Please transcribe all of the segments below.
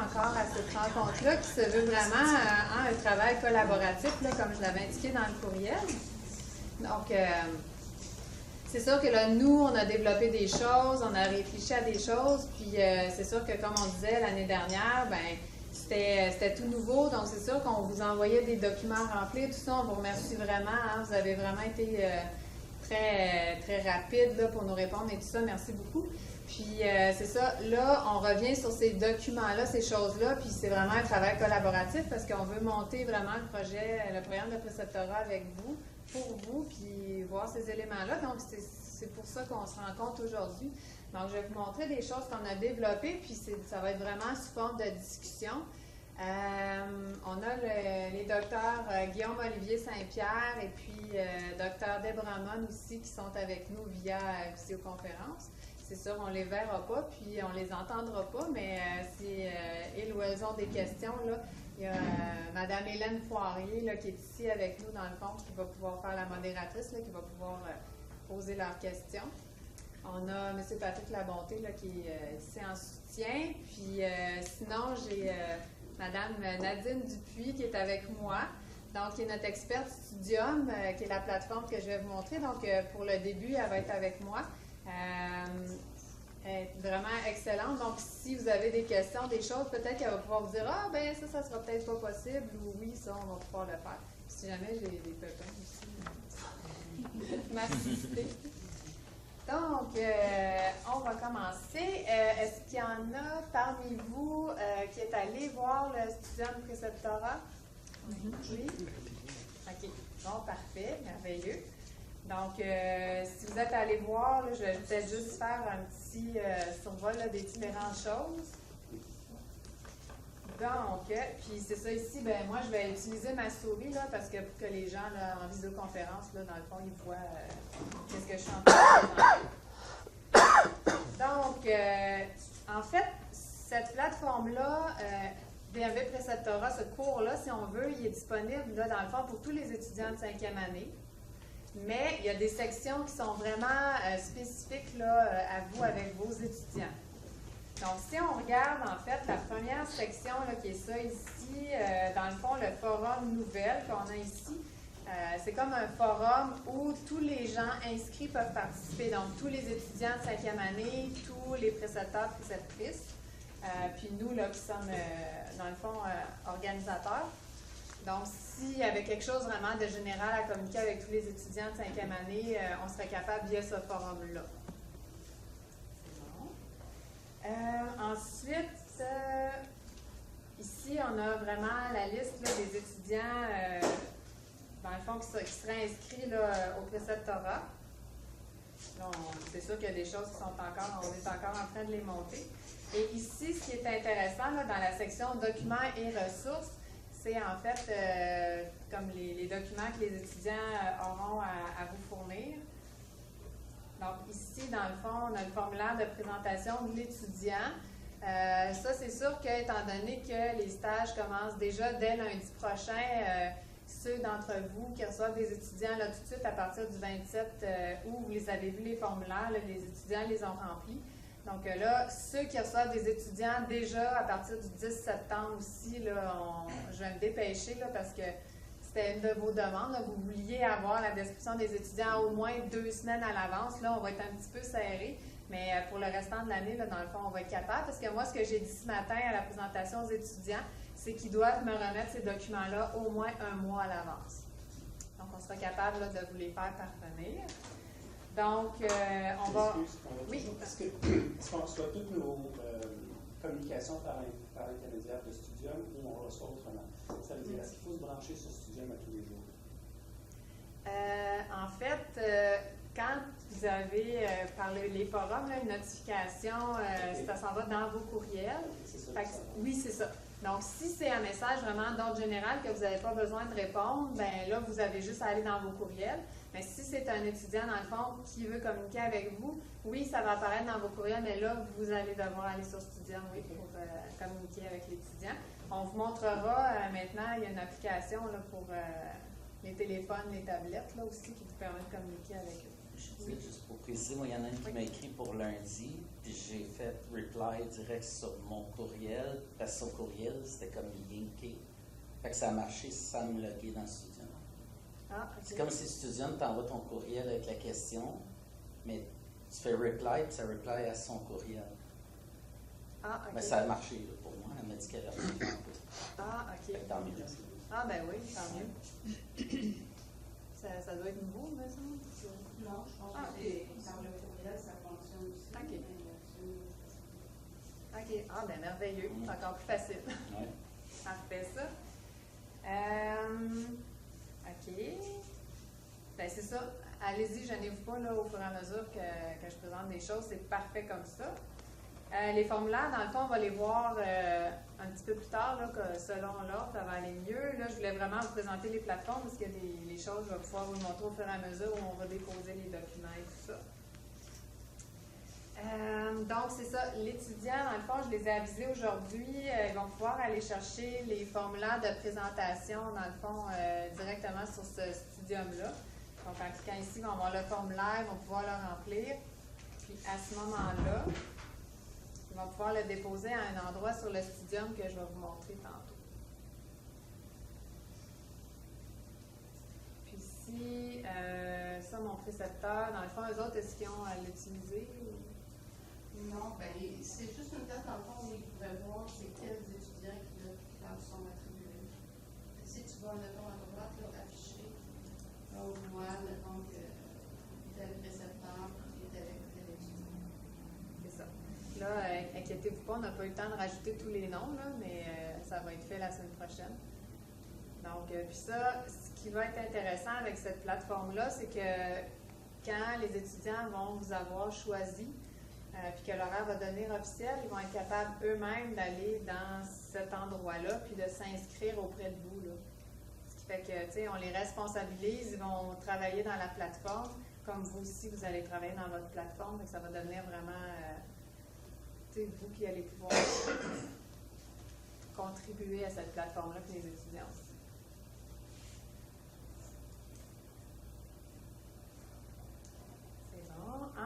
encore à cette rencontre-là qui se veut vraiment un travail collaboratif, là, comme je l'avais indiqué dans le courriel. Donc, c'est sûr que là, nous, on a développé des choses, on a réfléchi à des choses, puis c'est sûr que, comme on disait l'année dernière, ben c'était tout nouveau, donc c'est sûr qu'on vous envoyait des documents à remplir, tout ça, on vous remercie vraiment, hein, vous avez vraiment été très, très rapide là, pour nous répondre et tout ça, merci beaucoup. Puis c'est ça, là, on revient sur ces documents-là, ces choses-là, puis c'est vraiment un travail collaboratif parce qu'on veut monter vraiment le projet, le programme de préceptorat avec vous, pour vous, puis voir ces éléments-là. Donc, c'est pour ça qu'on se rencontre aujourd'hui. Donc, je vais vous montrer des choses qu'on a développées, puis ça va être vraiment sous forme de discussion. On a les docteurs Guillaume-Olivier Saint-Pierre et puis docteur Deb Ramon aussi qui sont avec nous via visioconférence. C'est sûr, on ne les verra pas, puis on ne les entendra pas, mais si ils ou elles ont des questions, là, il y a Mme Hélène Poirier là, qui est ici avec nous dans le fond, qui va pouvoir faire la modératrice, là, qui va pouvoir poser leurs questions. On a M. Patrick Labonté là, qui est ici en soutien. Puis sinon, j'ai Mme Nadine Dupuis qui est avec moi, donc qui est notre experte Studium, qui est la plateforme que je vais vous montrer. Donc pour le début, elle va être avec moi. Elle est vraiment excellente. Donc, si vous avez des questions, des choses, peut-être qu'elle va pouvoir vous dire « Ah, ben ça sera peut-être pas possible » ou « Oui, ça, on va pouvoir le faire. » Si jamais j'ai des pépins aussi, m'assister. Donc, on va commencer. Est-ce qu'il y en a parmi vous qui est allé voir le Studium Préceptorat? Oui? OK. Bon, parfait. Merveilleux. Donc, si vous êtes allé voir, là, je vais peut-être juste faire un petit survol là, des différentes choses. Donc, puis c'est ça ici, ben moi, je vais utiliser ma souris là, parce que pour que les gens là, en visioconférence, là, dans le fond, ils voient qu'est-ce que je suis en train de présenter. Donc, en fait, cette plateforme-là, DMV Préceptorat, ce cours-là, si on veut, il est disponible là, dans le fond pour tous les étudiants de 5e année. Mais il y a des sections qui sont vraiment spécifiques là, à vous, avec vos étudiants. Donc, si on regarde, en fait, la première section, là, qui est ça ici, dans le fond, le forum nouvelle qu'on a ici, c'est comme un forum où tous les gens inscrits peuvent participer. Donc, tous les étudiants de 5e année, tous les précepteurs, préceptrices, puis nous, là, qui sommes, dans le fond, organisateurs. Donc, s'il y avait quelque chose vraiment de général à communiquer avec tous les étudiants de 5e année, on serait capable via ce forum-là. C'est bon. Ensuite, ici, on a vraiment la liste là, des étudiants, dans le fond, qui seraient inscrits là, au préceptorat. C'est sûr qu'il y a des choses qui sont encore, on est encore en train de les monter. Et ici, ce qui est intéressant, là, dans la section documents et ressources, c'est en fait comme les documents que les étudiants auront à vous fournir. Donc ici, dans le fond, on a le formulaire de présentation de l'étudiant. Ça, c'est sûr que, étant donné que les stages commencent déjà dès lundi prochain, ceux d'entre vous qui reçoivent des étudiants là, tout de suite à partir du 27 août, vous les avez vus les formulaires, là, les étudiants les ont remplis. Donc là, ceux qui reçoivent des étudiants déjà à partir du 10 septembre aussi, là, je vais me dépêcher là, parce que c'était une de vos demandes. Là, vous vouliez avoir la description des étudiants au moins 2 semaines à l'avance. Là, on va être un petit peu serré, mais pour le restant de l'année, là, dans le fond, on va être capable. Parce que moi, ce que j'ai dit ce matin à la présentation aux étudiants, c'est qu'ils doivent me remettre ces documents-là au moins 1 mois à l'avance. Donc, on sera capable là, de vous les faire parvenir. Donc, on va... Oui. Est-ce qu'on reçoit toutes nos communications par l'intermédiaire de Studium ou on reçoit autrement? Ça veut dire, est-ce qu'il faut se brancher sur Studium à tous les jours? En fait, quand vous avez par les forums là, une notification, ça s'en va dans vos courriels. C'est ça. Oui, c'est ça. Donc, si c'est un message vraiment d'ordre général que vous n'avez pas besoin de répondre, bien là, vous avez juste à aller dans vos courriels. Mais si c'est un étudiant, dans le fond, qui veut communiquer avec vous, oui, ça va apparaître dans vos courriels, mais là, vous allez devoir aller sur Studium, oui, pour communiquer avec l'étudiant. On vous montrera maintenant, il y a une application là, pour les téléphones, les tablettes là, aussi, qui vous permet de communiquer avec eux. je dis, juste pour préciser, moi, il y en a une qui m'a écrit pour lundi, puis j'ai fait reply direct sur mon courriel, parce que son courriel, c'était comme linké. Fait que ça a marché sans me loguer dans Studium. Ah, ok. C'est comme si Studium t'envoie ton courriel avec la question, mais tu fais reply, puis ça reply à son courriel. Ah, ok. Mais ça a marché là, pour moi. Elle m'a dit qu'elle avait fait un peu. Ah, ok. Fait que tant mieux. Ah, ben oui, tant mieux. Ça doit être nouveau, me semble. Non, je pense que par le courriel, ça fonctionne aussi. OK. OK. Ah, ben merveilleux. C'est encore plus facile. Ouais. Parfait, ça. OK. Ben c'est ça. Allez-y, gênez-vous pas là, au fur et à mesure que je présente des choses. C'est parfait comme ça. Les formulaires, dans le fond, on va les voir un petit peu plus tard, là, que selon l'ordre, ça va aller mieux. Là, je voulais vraiment vous présenter les plateformes parce qu'il y a les choses, je vais pouvoir vous montrer au fur et à mesure où on va déposer les documents et tout ça. Donc, c'est ça. L'étudiant, dans le fond, je les ai avisés aujourd'hui. Ils vont pouvoir aller chercher les formulaires de présentation, dans le fond, directement sur ce Studium-là. Donc, en cliquant ici, ils vont avoir le formulaire, ils vont pouvoir le remplir. Puis, à ce moment-là, ils vont pouvoir le déposer à un endroit sur le Studium que je vais vous montrer tantôt. Puis ici, ça, mon précepteur, dans le fond, eux autres, est-ce qu'ils ont à l'utiliser? Non, ben, c'est juste une tâche dans le fond où ils pourraient voir c'est quels étudiants qui leur sont attribués. Si tu vas, mettons, à droite, là, affiché, là, on voit, mettons, que tel précepteur est avec tel étudiant. C'est ça. Là, inquiétez-vous pas, on n'a pas eu le temps de rajouter tous les noms, là, mais ça va être fait la semaine prochaine. Donc, puis ça, ce qui va être intéressant avec cette plateforme-là, c'est que quand les étudiants vont vous avoir choisi, puis que l'horaire va devenir officiel, ils vont être capables eux-mêmes d'aller dans cet endroit-là, puis de s'inscrire auprès de vous, là. Ce qui fait que, tu sais, on les responsabilise, ils vont travailler dans la plateforme, comme vous aussi, vous allez travailler dans votre plateforme, donc ça va devenir vraiment, tu sais, vous qui allez pouvoir contribuer à cette plateforme-là, puis les étudiants aussi.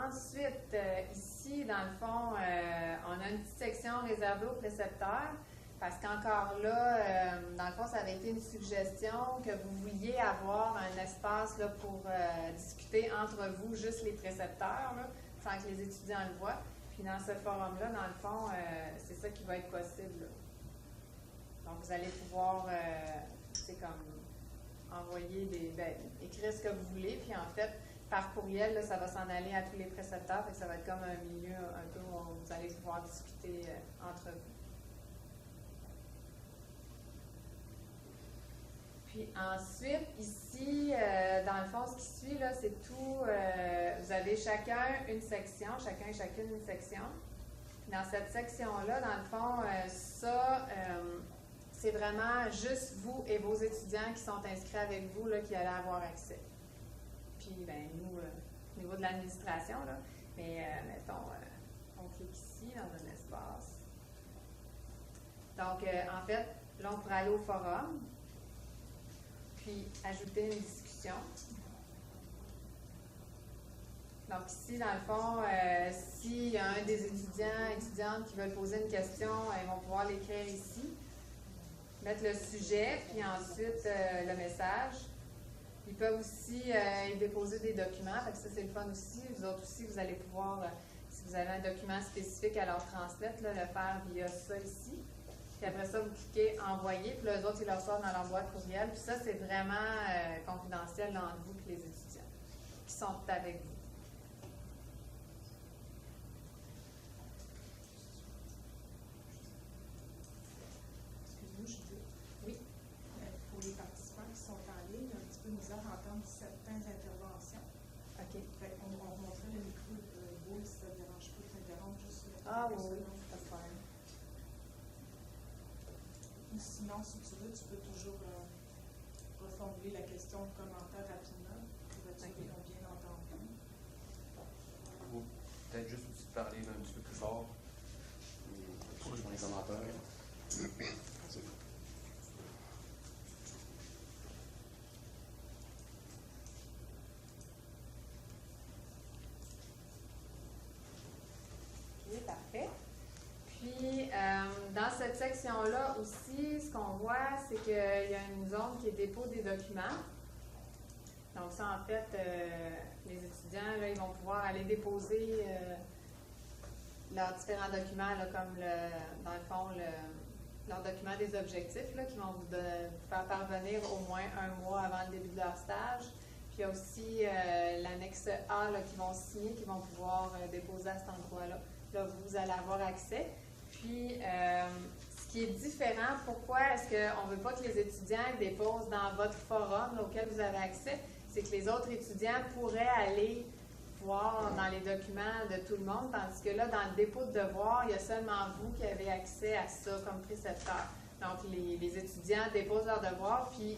Ensuite, ici, dans le fond, on a une petite section réservée aux précepteurs parce qu'encore là, dans le fond, ça avait été une suggestion que vous vouliez avoir un espace là, pour discuter entre vous, juste les précepteurs, là, sans que les étudiants le voient. Puis dans ce forum-là, dans le fond, c'est ça qui va être possible, là. Donc, vous allez pouvoir, c'est comme, envoyer écrire ce que vous voulez, puis en fait, par courriel, là, ça va s'en aller à tous les précepteurs, fait que ça va être comme un milieu un peu où vous allez pouvoir discuter entre vous. Puis ensuite, ici, dans le fond, ce qui suit, là, c'est tout, vous avez chacun une section, chacun et chacune une section. Puis dans cette section-là, dans le fond, c'est vraiment juste vous et vos étudiants qui sont inscrits avec vous, là, qui allez avoir accès. Puis, ben nous, au niveau de l'administration, là, mais mettons, on clique ici dans un espace. Donc, en fait, là, on pourrait aller au forum, puis ajouter une discussion. Donc, ici, dans le fond, s'il y a un des étudiantes qui veulent poser une question, ils vont pouvoir l'écrire ici, mettre le sujet, puis ensuite le message. Ils peuvent aussi y déposer des documents, fait que ça c'est le fun aussi. Vous autres aussi, vous allez pouvoir, si vous avez un document spécifique à leur transmettre, là, le faire via ça ici. Puis après ça, vous cliquez envoyer, puis là, eux autres, ils le reçoivent dans leur boîte courriel. Puis ça, c'est vraiment confidentiel là, entre vous et les étudiants qui sont avec vous. Excuse-moi, je dis. Oui. Pour les participants qui sont en ligne, un petit peu misère à entendre certaines interventions. OK. Fait on montrait le micro beau, si ça ne dérange pas de t'interrompre juste. Ah oui, pas de problème. Ou sinon, si tu veux, tu peux toujours reformuler la question ou commentaire rapidement pour être sûr qu'ils ont bien entendu. Ou peut-être juste aussi de parler un petit peu plus fort pour les commentaires. cette section-là aussi, ce qu'on voit, c'est qu'il y a une zone qui est dépôt des documents. Donc ça, en fait, les étudiants, là, ils vont pouvoir aller déposer leurs différents documents, là, comme dans le fond, leur document des objectifs, là, qui vont vous faire parvenir au moins un mois avant le début de leur stage. Puis il y a aussi l'annexe A là, qui vont signer, qui vont pouvoir déposer à cet endroit-là. Là, vous allez avoir accès. Puis, ce qui est différent, pourquoi est-ce qu'on ne veut pas que les étudiants déposent dans votre forum là, auquel vous avez accès, c'est que les autres étudiants pourraient aller voir dans les documents de tout le monde, tandis que là, dans le dépôt de devoirs, il y a seulement vous qui avez accès à ça comme précepteur. Donc, les étudiants déposent leurs devoirs, puis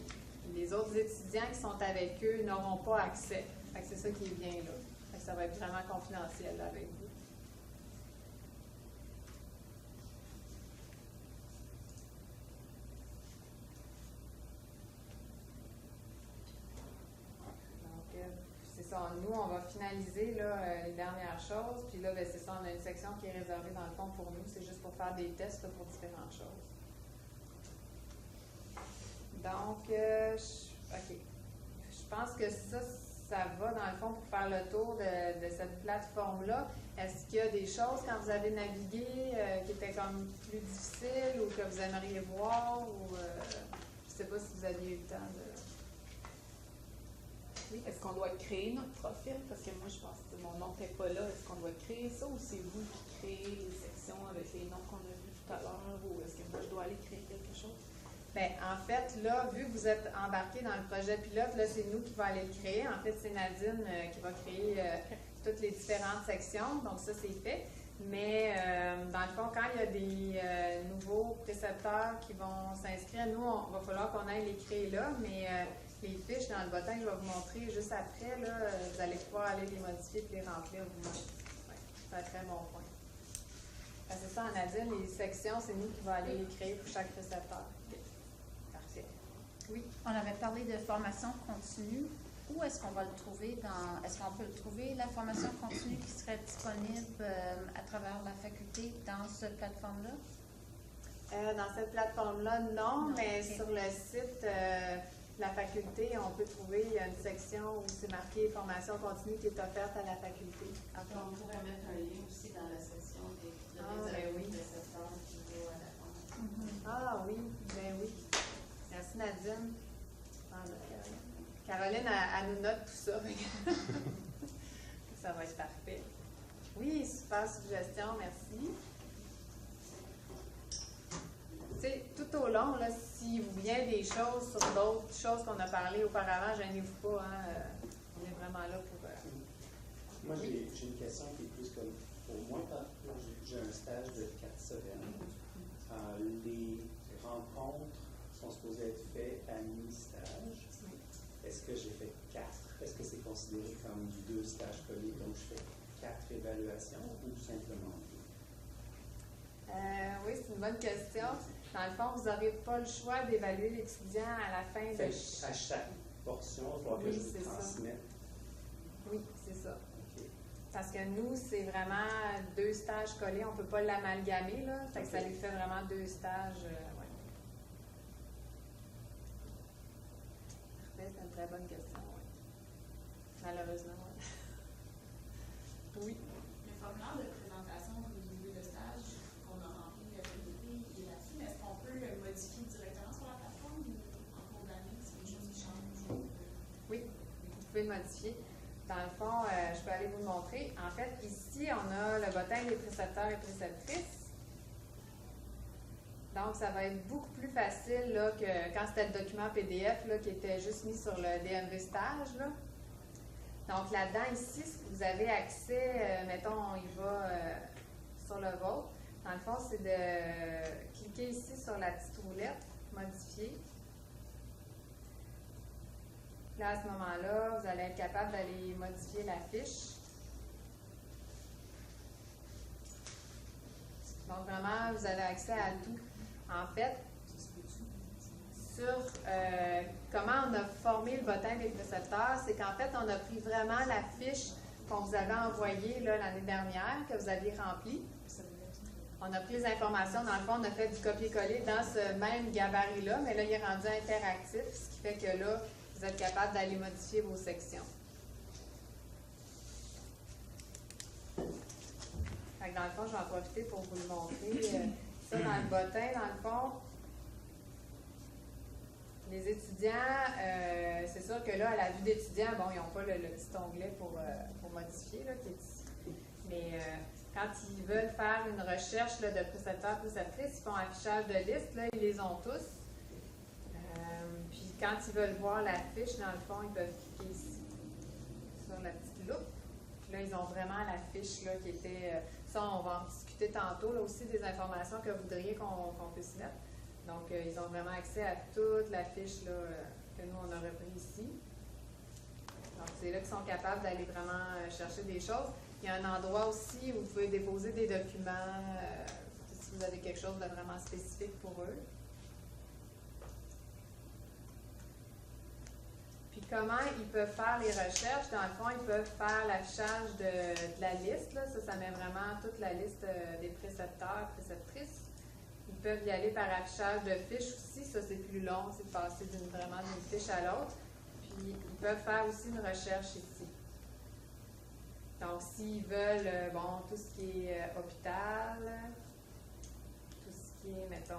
les autres étudiants qui sont avec eux n'auront pas accès. Fait que c'est ça qui est bien là. Fait que ça va être vraiment confidentiel là, avec vous. C'est ça, nous, on va finaliser là, les dernières choses, puis là, ben, c'est ça, on a une section qui est réservée dans le fond pour nous, c'est juste pour faire des tests là, pour différentes choses. Donc, OK. Je pense que ça va dans le fond pour faire le tour de cette plateforme-là. Est-ce qu'il y a des choses quand vous avez navigué qui étaient comme plus difficiles ou que vous aimeriez voir ou je ne sais pas si vous aviez eu le temps de... Oui, est-ce qu'on doit créer notre profil? Parce que moi, je pense que mon nom n'était pas là. Est-ce qu'on doit créer ça ou c'est vous qui créez les sections avec les noms qu'on a vus tout à l'heure? Ou est-ce que moi, je dois aller créer quelque chose? Bien, en fait, là, vu que vous êtes embarqué dans le projet pilote, là, c'est nous qui va aller le créer. En fait, c'est Nadine qui va créer toutes les différentes sections. Donc, ça, c'est fait. Mais, dans le fond, quand il y a des nouveaux précepteurs qui vont s'inscrire, nous, il va falloir qu'on aille les créer là. Mais les fiches dans le bottin, je vais vous montrer juste après. Là, vous allez pouvoir aller les modifier et les remplir vous-même. Ouais, c'est un très bon point. C'est ça, Nadine, les sections, c'est nous qui va aller les créer pour chaque précepteur. Parfait. Oui. On avait parlé de formation continue. Où est-ce qu'on va le trouver est-ce qu'on peut le trouver, la formation continue qui serait disponible à travers la faculté dans cette plateforme-là? Dans cette plateforme-là, non, mais okay. Sur le site de la faculté, on peut trouver une section où c'est marqué formation continue qui est offerte à la faculté. Okay. On pourrait mettre un lien aussi dans la section des oui. précepteurs qui vont à la formation. Ah oui, ben oui. Merci Nadine. Caroline, elle nous note tout ça. Ça va être parfait. Oui, super suggestion, merci. Tu sais, tout au long, là, s'il vous vient des choses sur d'autres choses qu'on a parlé auparavant, gênez-vous pas, hein, on est vraiment là pour... Moi, j'ai une question qui est plus comme, pour moi, quand j'ai un stage de 4 semaines, les rencontres sont supposées être faites à mi-stage. Est-ce que j'ai fait 4? Est-ce que c'est considéré comme 2 stages collés, donc je fais 4 évaluations ou simplement 2? Oui, c'est une bonne question. Dans le fond, vous n'aurez pas le choix d'évaluer l'étudiant à la fin de... À chaque portion, il va falloir que je vous transmette. Oui, c'est ça. Okay. Parce que nous, c'est vraiment 2 stages collés. On ne peut pas l'amalgamer, là. Fait que ça lui fait vraiment 2 stages. Ouais. Parfait, c'est une très bonne question, oui. Malheureusement, oui. Oui. Le formulaire de présentation du niveau de stage qu'on a rempli il est là-dessus, mais est-ce qu'on peut le modifier directement sur la plateforme ou en cours d'année, c'est une chose qui change? Oui, vous pouvez le modifier. Dans le fond, je peux aller vous le montrer. En fait, ici, on a le bottin des précepteurs et préceptrices. Donc, ça va être beaucoup plus facile là, que quand c'était le document PDF là, qui était juste mis sur le DMV stage. Là. Donc, là-dedans, ici, vous avez accès, mettons, on y va sur le vôtre. Dans le fond, c'est de cliquer ici sur la petite roulette, modifier. Là, à ce moment-là, vous allez être capable d'aller modifier la fiche. Donc, vraiment, vous avez accès à tout. En fait, sur comment on a formé le bottin des précepteurs, c'est qu'en fait, on a pris vraiment la fiche qu'on vous avait envoyée l'année dernière, que vous aviez remplie. On a pris les informations, dans le fond, on a fait du copier-coller dans ce même gabarit-là, mais là, il est rendu interactif, ce qui fait que là, vous êtes capable d'aller modifier vos sections. Fait que dans le fond, je vais en profiter pour vous le montrer. Ça, dans le bottin, dans le fond, les étudiants, c'est sûr que là, à la vue d'étudiants, bon, ils n'ont pas le petit onglet pour modifier, là, qui est ici. Mais quand ils veulent faire une recherche là, de précepteurs, préceptrices, ils font affichage de liste, là, ils les ont tous. Puis quand ils veulent voir la fiche, dans le fond, ils peuvent cliquer ici, sur la petite loupe. Puis là, ils ont vraiment la fiche là, qui était... ça, on va en discuter tantôt, là aussi, des informations que vous voudriez qu'on puisse mettre. Donc, ils ont vraiment accès à toute la fiche là, que nous, on a repris ici. Donc, c'est là qu'ils sont capables d'aller vraiment chercher des choses. Il y a un endroit aussi où vous pouvez déposer des documents, si vous avez quelque chose de vraiment spécifique pour eux. Puis comment ils peuvent faire les recherches? Dans le fond, ils peuvent faire l'affichage de la liste. Là. Ça met vraiment toute la liste des précepteurs, préceptrices. Ils peuvent y aller par affichage de fiches aussi. Ça, c'est plus long, c'est de passer vraiment d'une fiche à l'autre. Puis, ils peuvent faire aussi une recherche ici. Donc, s'ils veulent, bon, tout ce qui est hôpital, tout ce qui est, mettons,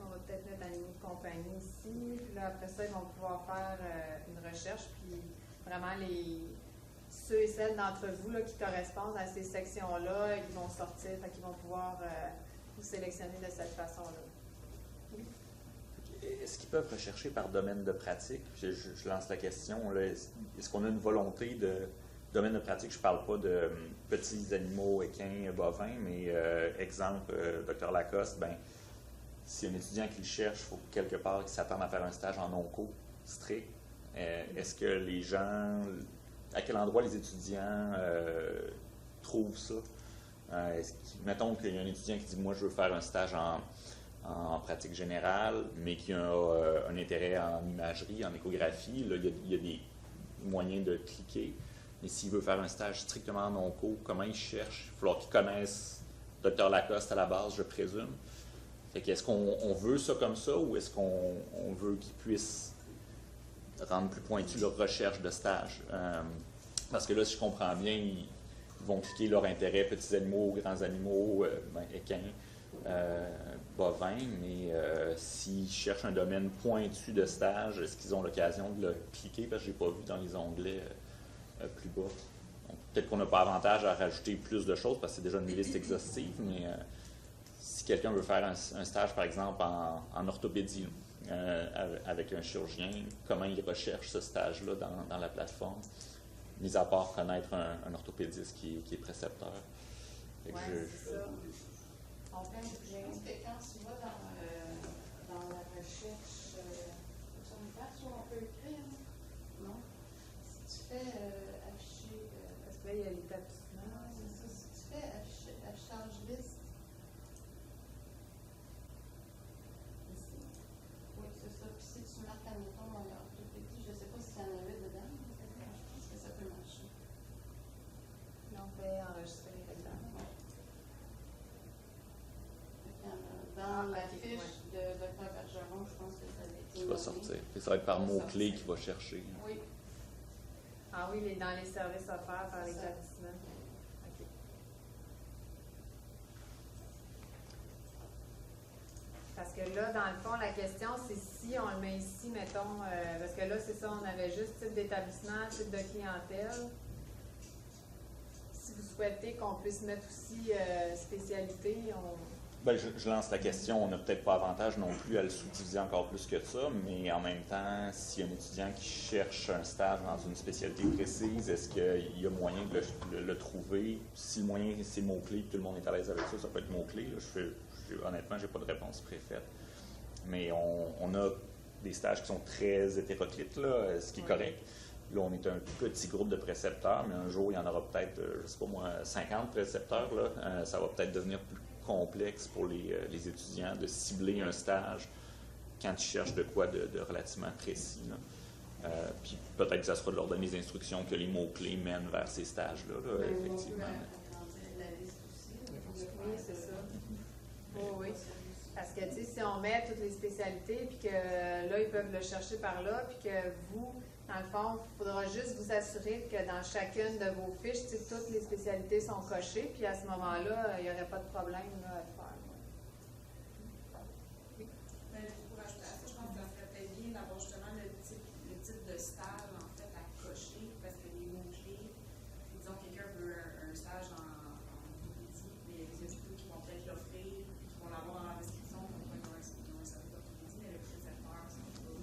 on va peut-être mettre animaux de compagnie ici. Puis là, après ça, ils vont pouvoir faire une recherche. Puis, vraiment, ceux et celles d'entre vous là, qui correspondent à ces sections-là, ils vont sortir, fait qu'ils vont pouvoir vous sélectionner de cette façon-là. Oui? Est-ce qu'ils peuvent rechercher par domaine de pratique? Je lance la question. Est-ce qu'on a une volonté de domaine de pratique? Je ne parle pas de petits animaux, équins, bovins, mais exemple, Dr Lacoste, ben, si un étudiant qui le cherche, il faut quelque part qu'il s'attende à faire un stage en onco strict. Est-ce que les gens, à quel endroit les étudiants trouvent ça? Mettons qu'il y a un étudiant qui dit « Moi, je veux faire un stage en pratique générale, mais qui a un intérêt en imagerie, en échographie. » Là, il y a des moyens de cliquer. Mais s'il veut faire un stage strictement en onco, comment il cherche? Il va falloir qu'il connaisse Dr Lacoste à la base, je présume. Fait que est-ce qu'on veut ça comme ça ou est-ce qu'on veut qu'ils puissent rendre plus pointu leur recherche de stage? Parce que là, si je comprends bien, ils vont cliquer leur intérêt, petits animaux, grands animaux, équins, bovins, mais s'ils cherchent un domaine pointu de stage, est-ce qu'ils ont l'occasion de le cliquer? Parce que je n'ai pas vu dans les onglets plus bas. Peut-être qu'on n'a pas avantage à rajouter plus de choses parce que c'est déjà une liste exhaustive, mais si quelqu'un veut faire un stage, par exemple, en orthopédie avec un chirurgien, comment il recherche ce stage-là dans la plateforme, mis à part connaître un orthopédiste qui est précepteur. Oui, c'est ça. Je pense que quand tu vas dans la recherche, sur une page où on peut écrire, non? Si tu fais afficher... Parce que là, il y a l'établissement. C'est ça. Si tu fais affichage liste, ici. Oui, c'est ça. Puis si tu marques, admettons, orthopédie, je ne sais pas s'il y en avait dedans, mais je pense que ça peut marcher. Là, on peut enregistrer les réclames. Dans la fiche de Dr Bergeron, je pense que ça va être. Qui va sortir. Et ça va être par mots-clés qu'il va chercher. Oui. Ah oui, il est dans les services offerts par l'établissement. OK. Parce que là, dans le fond, la question, c'est si on le met ici, mettons, parce que là, c'est ça, on avait juste type d'établissement, type de clientèle. Si vous souhaitez qu'on puisse mettre aussi spécialité, Ben, je lance la question. On n'a peut-être pas avantage non plus à le sous-diviser encore plus que ça, mais en même temps, s'il y a un étudiant qui cherche un stage dans une spécialité précise, est-ce qu'il y a moyen de le trouver? Si le moyen, c'est mots-clés, tout le monde est à l'aise avec ça, ça peut être mots-clés. Honnêtement, je n'ai pas de réponse préfaite. Mais on a des stages qui sont très hétéroclites, là, ce qui est correct. Là, on est un petit groupe de précepteurs, mais un jour, il y en aura peut-être, je ne sais pas moi, 50 précepteurs. Là. Ça va peut-être devenir plus complexe pour les étudiants de cibler un stage quand ils cherchent de quoi de relativement précis. Puis peut-être que ça sera de leur donner des instructions que les mots-clés mènent vers ces stages-là, effectivement. La liste aussi. Oui, c'est ça. Oh, oui. Parce que, tu sais, si on met toutes les spécialités, puis que là, ils peuvent le chercher par là, puis que vous, dans le fond, il faudra juste vous assurer que dans chacune de vos fiches, tu sais, toutes les spécialités sont cochées, puis à ce moment-là, il n'y aurait pas de problème là, à le faire. Mais pour ajouter à ça, je pense que ça serait peut-être bien d'avoir justement le type de stage, en fait, à cocher, parce que les mots-clés, disons, quelqu'un veut un stage en orthopédie, mais il y a des hôpitaux qui vont peut-être l'offrir, qui vont l'avoir dans la description, comme quoi ils ont un service d'orthopédie, mais le précepteur, c'est un peu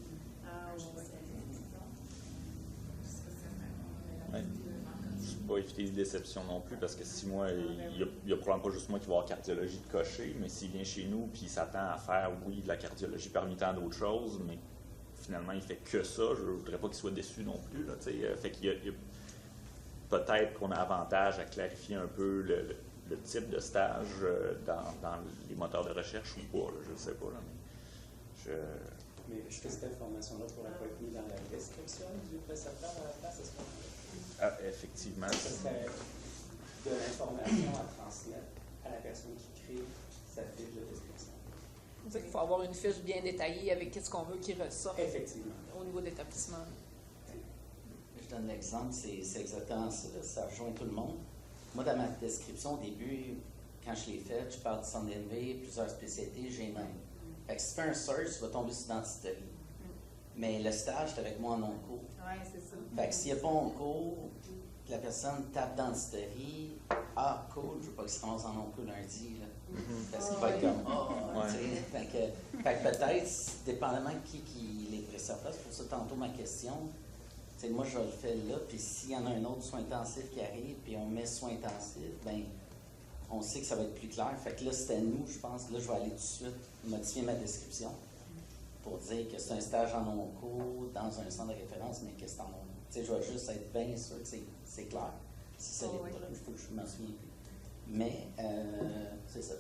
spécialisé, disons. Je sais pas si ça serait Ouais. Je ne vais pas éviter les déceptions non plus, parce que si moi, il y a probablement pas juste moi qui vais avoir cardiologie de cocher, mais s'il vient chez nous puis il s'attend à faire, oui, de la cardiologie parmi tant d'autres choses, mais finalement, il fait que ça, je ne voudrais pas qu'il soit déçu non plus. Là, fait qu'il y a peut-être qu'on a avantage à clarifier un peu le type de stage dans les moteurs de recherche ou pas, là, je ne sais pas. Là, Mais est-ce que cette information-là pourrait pas être mise dans la description du précepteur à la place? Est-ce qu'on effectivement. ce serait de l'information à transmettre à la personne qui crée sa fiche de description? Il faut avoir une fiche bien détaillée avec ce qu'on veut qu'il ressorte Effectivement. au niveau d'établissement. Je donne l'exemple, c'est exactement ça, là, ça rejoint tout le monde. Moi, dans ma description, au début, quand je l'ai faite, je parle de centre d'élevé, plusieurs spécialités, j'ai même. Fait que si tu fais un search, tu vas tomber sur dentisterie. Mais le stage, c'est avec moi en onco. Oui, c'est ça. Fait que s'il n'y a pas onco, la personne tape dentisterie, ah, cool, je ne veux pas qu'il se ramasse en onco lundi, là. Parce qu'il va être comme, tu sais. Fait que peut-être, dépendamment de qui les précepteurs, c'est pour ça tantôt ma question. T'sais, moi, je le fais là, puis s'il y en a un autre soin intensif qui arrive, puis on met soin intensif, ben on sait que ça va être plus clair. Fait que là, c'était nous, je pense. Là, je vais aller tout de suite modifier ma description pour dire que c'est un stage en onco dans un centre de référence, mais que c'est en onco. Tu sais, je vais juste être bien sûr que c'est clair. Si ça l'est pas, il faut que je m'en souvienne plus. Mais, c'est ça.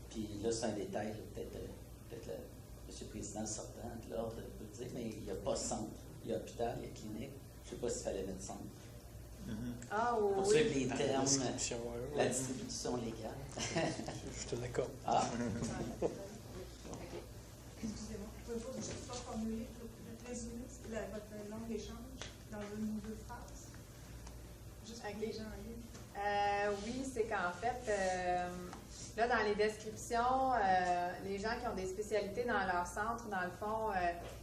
Puis là, c'est un détail, là, peut-être le M. le Président sortant de l'ordre peut le dire, mais il n'y a pas centre. Il y a hôpital, il y a clinique. Je ne sais pas s'il fallait mettre centre. Ah, Pour oui. suivre les termes, la Ouais. distribution légale. Je te l'accorde. Ah, Excusez-moi, pouvez-vous juste pas formuler, résumer votre langue d'échange dans une ou deux phrases? Juste pour que les gens en ligne. Oui, c'est qu'en fait, là, dans les descriptions, les gens qui ont des spécialités dans leur centre, dans le fond,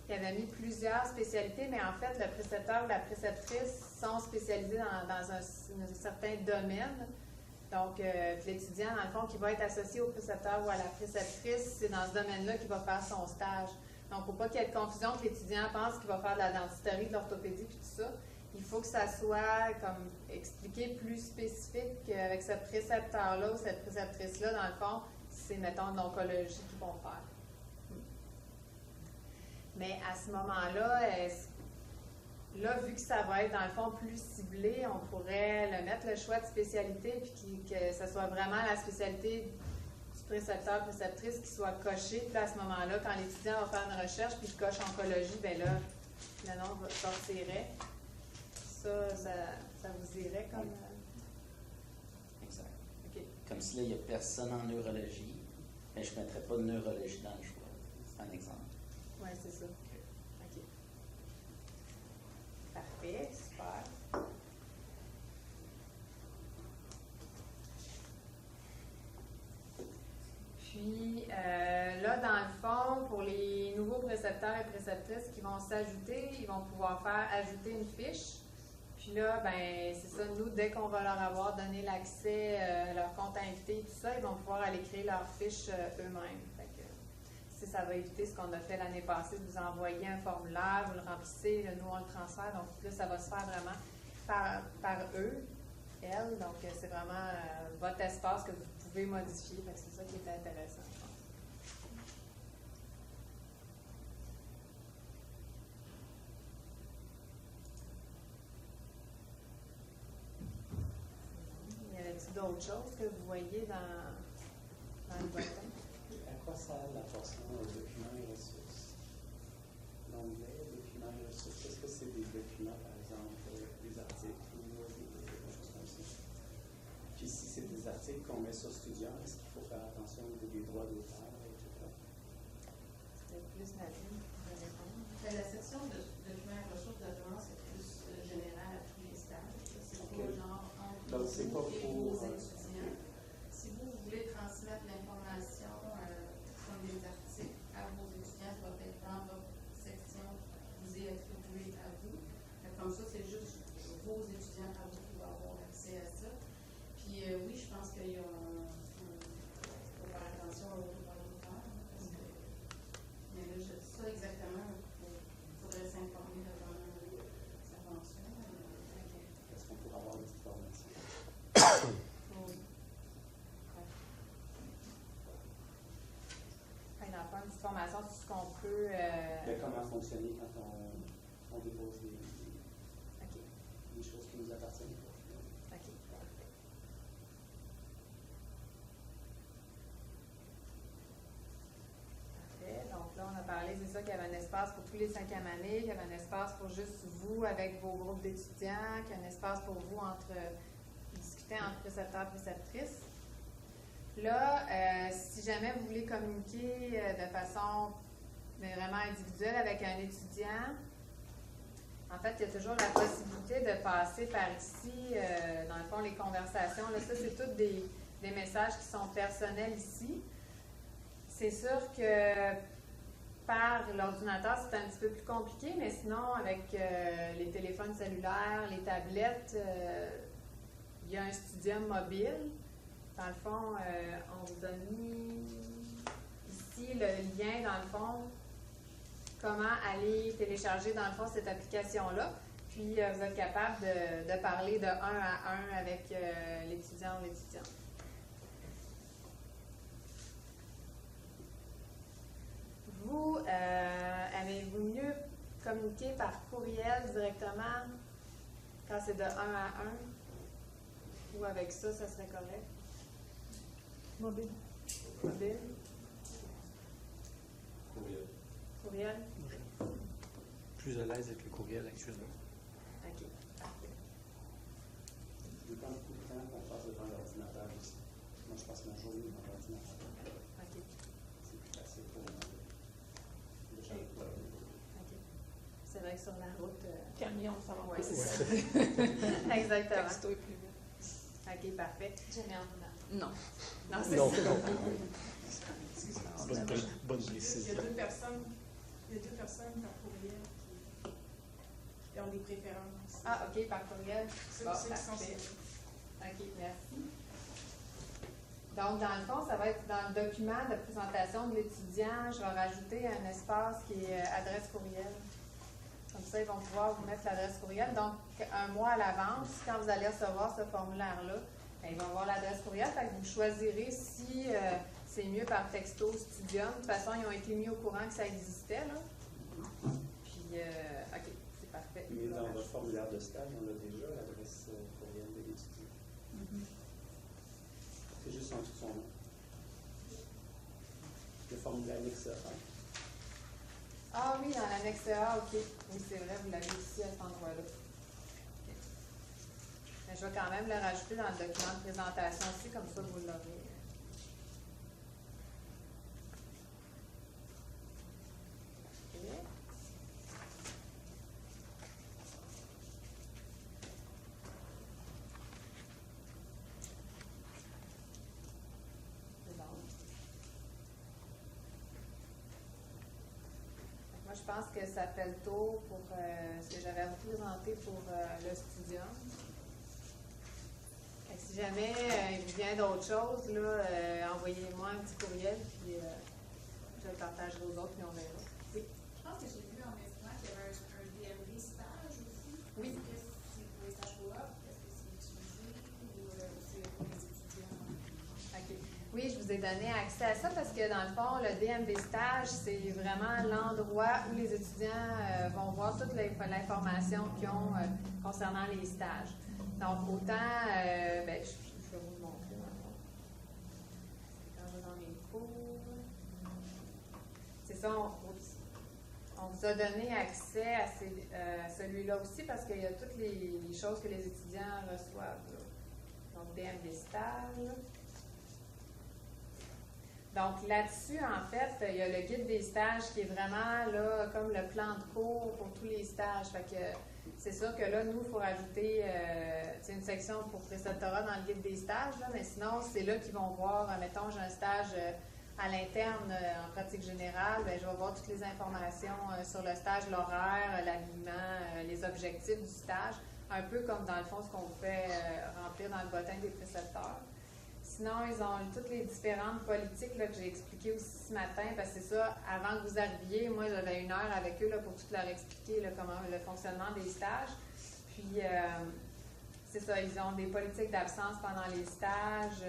ils avaient mis plusieurs spécialités, mais en fait, le précepteur ou la préceptrice sont spécialisés dans un certain domaine. Donc, l'étudiant, dans le fond, qui va être associé au précepteur ou à la préceptrice, c'est dans ce domaine-là qu'il va faire son stage. Donc, il ne faut pas qu'il y ait de confusion que l'étudiant pense qu'il va faire de la dentisterie, de l'orthopédie, puis tout ça. Il faut que ça soit comme expliqué plus spécifique avec ce précepteur-là ou cette préceptrice-là, dans le fond, c'est, mettons, de l'oncologie qu'ils vont faire. Mais à ce moment-là, là, vu que ça va être, dans le fond, plus ciblé, on pourrait le mettre, le choix de spécialité, puis que ce soit vraiment la spécialité du précepteur, préceptrice qui soit cochée. Puis à ce moment-là, quand l'étudiant va faire une recherche, puis il coche oncologie, bien là, le nom sortirait. Ça vous irait comme... exact. OK. Comme si là, il n'y a personne en neurologie, mais je ne mettrais pas de neurologie dans le choix. C'est un exemple. Oui, c'est ça. OK. Parfait, super. Puis, là, dans le fond, pour les nouveaux précepteurs et préceptrices qui vont s'ajouter, ils vont pouvoir faire ajouter une fiche. Puis là, ben c'est ça, nous, dès qu'on va leur avoir donné l'accès à leur compte invité et tout ça, ils vont pouvoir aller créer leur fiche eux-mêmes. Fait que, ça va éviter ce qu'on a fait l'année passée, de vous envoyer un formulaire, vous le remplissez, nous, on le transfère. Donc là, ça va se faire vraiment par eux, elles. Donc, c'est vraiment votre espace que vous pouvez modifier. Fait que c'est ça qui est intéressant, je pense. Y avait-il d'autres choses que vous voyez dans le bottin? À quoi sert la portion documents et ressources? L'onglet documents et ressources, est-ce que c'est des documents, par exemple, des articles ou des choses comme ça? Puis si c'est des articles qu'on met sur Studium, est-ce qu'il faut droits d'auteur, etc. C'est plus Nadine qui va répondre. La section de documents et ressources de référence est plus générale à tous les stages. C'est pas genre entre Donc, c'est pas vous et pour, vos étudiants. Si vous voulez transmettre l'information comme des articles à vos étudiants, ça va être dans votre section qui vous est attribuée à vous. Comme ça, c'est juste vos étudiants à vous qui vont avoir accès à ça. Puis oui, je pense qu'il y a faut faire attention aux droits d'auteur, parce que mais là, je dis ça exactement, il faudrait s'informer devant sa fonction. Est-ce qu'on pourrait avoir une petite formation? Oui. Dans le fond, une petite formation sur ce qu'on peut. Mais comment fonctionner quand on dépose des choses qui nous appartiennent pas? OK, parfait. Parfait. Donc là, on a parlé, c'est ça, qu'il y avait un espace pour tous les 5e années, qu'il y avait un espace pour juste vous avec vos groupes d'étudiants, qu'il y a un espace pour vous discuter entre précepteurs et préceptrices. Là, si jamais vous voulez communiquer de façon vraiment individuelle avec un étudiant, en fait, il y a toujours la possibilité de passer par ici, dans le fond, les conversations. Là, ça, c'est tous des messages qui sont personnels ici. C'est sûr que par l'ordinateur, c'est un petit peu plus compliqué, mais sinon, avec les téléphones cellulaires, les tablettes, il y a un studium mobile. Dans le fond, on vous a mis ici le lien, dans le fond, comment aller télécharger, dans le fond, cette application-là. Puis, vous êtes capable de parler de 1 à 1 avec l'étudiant ou l'étudiante. Vous, avez-vous mieux communiquer par courriel directement quand c'est de 1 à 1? Ou avec ça, ça serait correct? Mobile. Mobile? Courriel. Courriel? Plus à l'aise avec le courriel actuellement. OK, parfait. Ça dépend beaucoup de temps qu'on passe devant l'ordinateur aussi. Moi, je passe ma journée devant l'ordinateur. OK. C'est plus facile pour moi de changer de problème. OK. C'est vrai que sur la route. Camion, ça va. Oui, c'est ça. Exactement. Texto est plus vite. OK, parfait. J'ai rien dedans. Non. Non, c'est Non. ça. Bonne Il y précision. a deux personnes par courriel qui ont des préférences. Ah, OK, par courriel. Ceux Bon, qui sont parfait. sur- OK, merci. Donc, dans le fond, ça va être dans le document de présentation de l'étudiant, je vais rajouter un espace qui est adresse courriel. Comme ça, ils vont pouvoir vous mettre l'adresse courriel. Donc, un mois à l'avance, quand vous allez recevoir ce formulaire-là, bien, ils vont avoir l'adresse courriel. Fait que vous choisirez si c'est mieux par texto Studium. De toute façon, ils ont été mis au courant que ça existait, là. Puis, OK, c'est parfait. Mais dans votre formulaire de stage, on a déjà l'adresse courriel de l'étudiant. C'est juste en dessous de son nom. Le formulaire annexe 1. Ah oui, dans l'annexe A, OK. Oui, c'est vrai, vous l'avez ici à cet endroit-là. OK. Mais je vais quand même le rajouter dans le document de présentation aussi, comme ça vous l'aurez. OK. C'est bon. Moi, je pense que ça fait le tour pour ce que j'avais représenté pour le studium. Fait que si jamais il vous vient d'autres choses, là, envoyez-moi un petit courriel, puis je le partagerai aux autres, puis on verra. Oui. Je pense que j'ai vu en instant qu'il y avait un DMV stage aussi. Oui. Est-ce que c'est pour les stages co-op? Est-ce que c'est utilisé ou c'est pour les étudiants? OK. Oui, je vous ai donné accès à ça parce que dans le fond, le DMV stage, c'est vraiment l'endroit où les étudiants vont voir toute l'information qu'ils ont concernant les stages. Donc, autant, ben, je vais vous le montrer dans le fond. Quand je vais dans mes cours, c'est ça, on vous a donné accès à celui-là aussi parce qu'il y a toutes les choses que les étudiants reçoivent. Là. Donc, DMV stage. Donc là-dessus, en fait, il y a le guide des stages qui est vraiment là comme le plan de cours pour tous les stages. Fait que c'est sûr que là, nous, il faut rajouter une section pour préceptorat dans le guide des stages, là, mais sinon, c'est là qu'ils vont voir, mettons, j'ai un stage à l'interne en pratique générale, bien, je vais voir toutes les informations sur le stage, l'horaire, l'habillement, les objectifs du stage, un peu comme dans le fond ce qu'on fait remplir dans le bottin des précepteurs. Sinon, ils ont toutes les différentes politiques là, que j'ai expliquées aussi ce matin, parce que c'est ça, avant que vous arriviez, moi j'avais 1 heure avec eux là, pour tout leur expliquer là, comment le fonctionnement des stages. Puis, c'est ça, ils ont des politiques d'absence pendant les stages,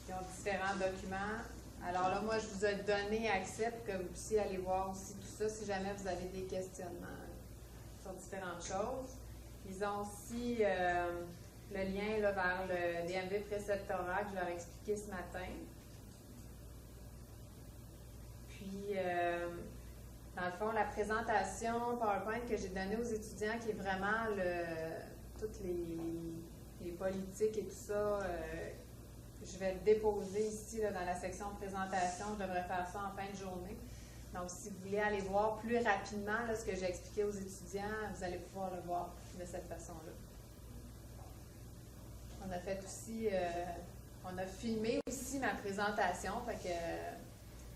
ils ont différents documents. Alors là, moi, je vous ai donné accès pour que vous puissiez aller voir aussi tout ça si jamais vous avez des questionnements sur différentes choses. Ils ont aussi le lien là, vers le DMV préceptorat que je leur ai expliqué ce matin. Puis, dans le fond, la présentation PowerPoint que j'ai donnée aux étudiants, qui est vraiment toutes les politiques et tout ça, je vais le déposer ici là, dans la section présentation. Je devrais faire ça en fin de journée. Donc, si vous voulez aller voir plus rapidement là, ce que j'ai expliqué aux étudiants, vous allez pouvoir le voir de cette façon-là. On a fait aussi, on a filmé aussi ma présentation, fait que,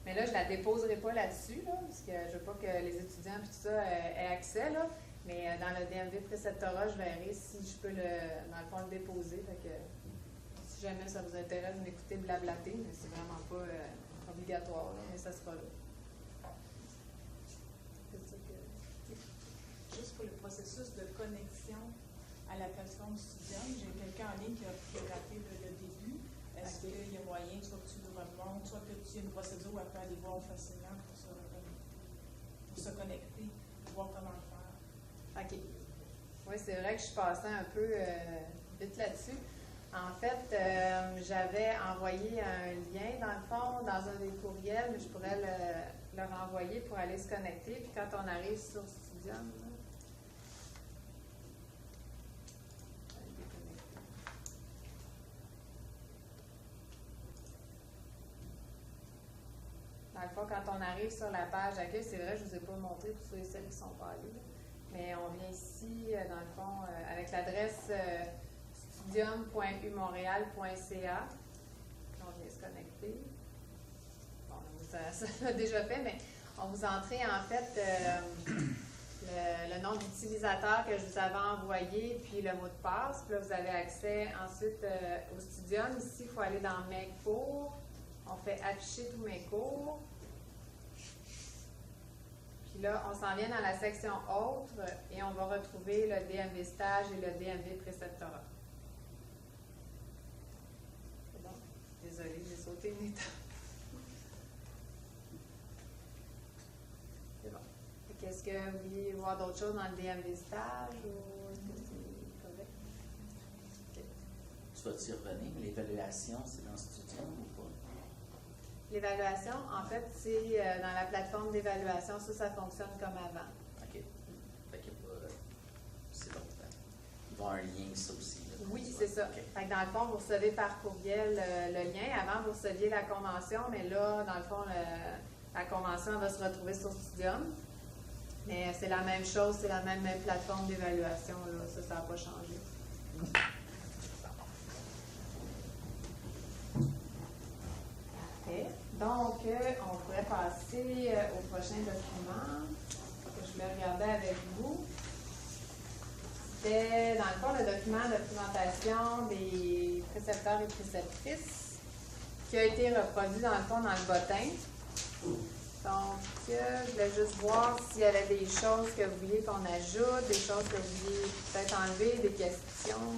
mais là, je ne la déposerai pas là-dessus, là, parce que je ne veux pas que les étudiants et tout ça aient accès, là, mais dans le DMV préceptorat, je verrai si je peux, dans le fond, le déposer. Fait que, si jamais ça vous intéresse de m'écouter blablater, mais c'est vraiment pas obligatoire, là, mais ça sera là. Juste pour le processus de connexion à la plateforme Studium, j'ai quelqu'un en ligne qui a raté le début. Est-ce qu'il y a moyen, soit que tu le remontes, soit que tu aies une procédure où elle peut aller voir facilement pour se connecter, voir comment le faire? OK. Oui, c'est vrai que je suis passée un peu vite là-dessus. En fait, j'avais envoyé un lien, dans le fond, dans un des courriels, mais je pourrais le renvoyer pour aller se connecter. Puis quand on arrive sur Studium, là, dans le fond, quand on arrive sur la page d'accueil, c'est vrai, je ne vous ai pas montré pour ceux et celles qui ne sont pas allés, là. Mais on vient ici, dans le fond, avec l'adresse studium.umontréal.ca. On vient se connecter. Bon, ça l'a déjà fait, mais on vous entrez en fait le nom d'utilisateur que je vous avais envoyé, puis le mot de passe. Puis là, vous avez accès ensuite au Studium. Ici, il faut aller dans Mes cours. On fait afficher tous mes cours. Puis là, on s'en vient dans la section Autres et on va retrouver le DMV Stage et le DMV Préceptorat. C'est bon? Désolée, j'ai sauté une étape. C'est bon. Est-ce que vous vouliez voir d'autres choses dans le DMV Stage ou est-ce que c'est correct? Okay. Tu vas-tu revenir? L'évaluation, c'est dans Studium ou pas? L'évaluation, en fait, c'est dans la plateforme d'évaluation. Ça fonctionne comme avant. OK. Fait que c'est bon. Il va y avoir un lien, ça aussi. Là, oui, c'est ça. Okay. Fait que dans le fond, vous recevez par courriel le lien. Avant, vous receviez la convention, mais là, dans le fond, la convention va se retrouver sur Studium. Mais c'est la même chose, c'est la même plateforme d'évaluation. Ça n'a pas changé. Donc, on pourrait passer au prochain document que je voulais regarder avec vous. C'était, dans le fond, le document de présentation des précepteurs et préceptrices qui a été reproduit, dans le fond, dans le bottin. Donc, je voulais juste voir s'il y avait des choses que vous vouliez qu'on ajoute, des choses que vous vouliez peut-être enlever, des questions.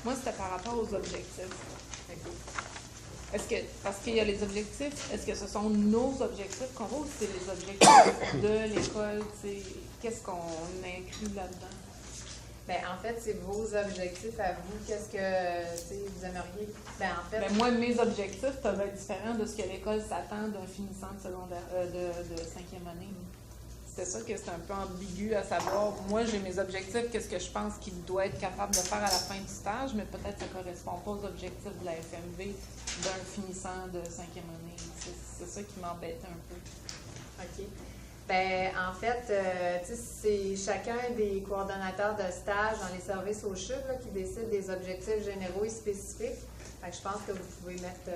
Moi, c'était par rapport aux objectifs. Okay. Est-ce que, parce qu'il y a les objectifs, est-ce que ce sont nos objectifs qu'on voit ou c'est les objectifs de l'école? Qu'est-ce qu'on inclut là-dedans? Bien, en fait, c'est vos objectifs à vous. Qu'est-ce que vous aimeriez? Bien, en fait. Bien, moi, mes objectifs peuvent être différents de ce que l'école s'attend d'un finissant de secondaire, de 5e année. c'était ça que c'était un peu ambigu à savoir. Moi, j'ai mes objectifs, qu'est-ce que je pense qu'il doit être capable de faire à la fin du stage, mais peut-être que ça ne correspond pas aux objectifs de la FMV d'un finissant de 5e année. C'est ça qui m'embête un peu. OK. Ben, en fait, tu sais, c'est chacun des coordonnateurs de stage dans les services au CHUV là, qui décide des objectifs généraux et spécifiques. Fait que je pense que vous pouvez mettre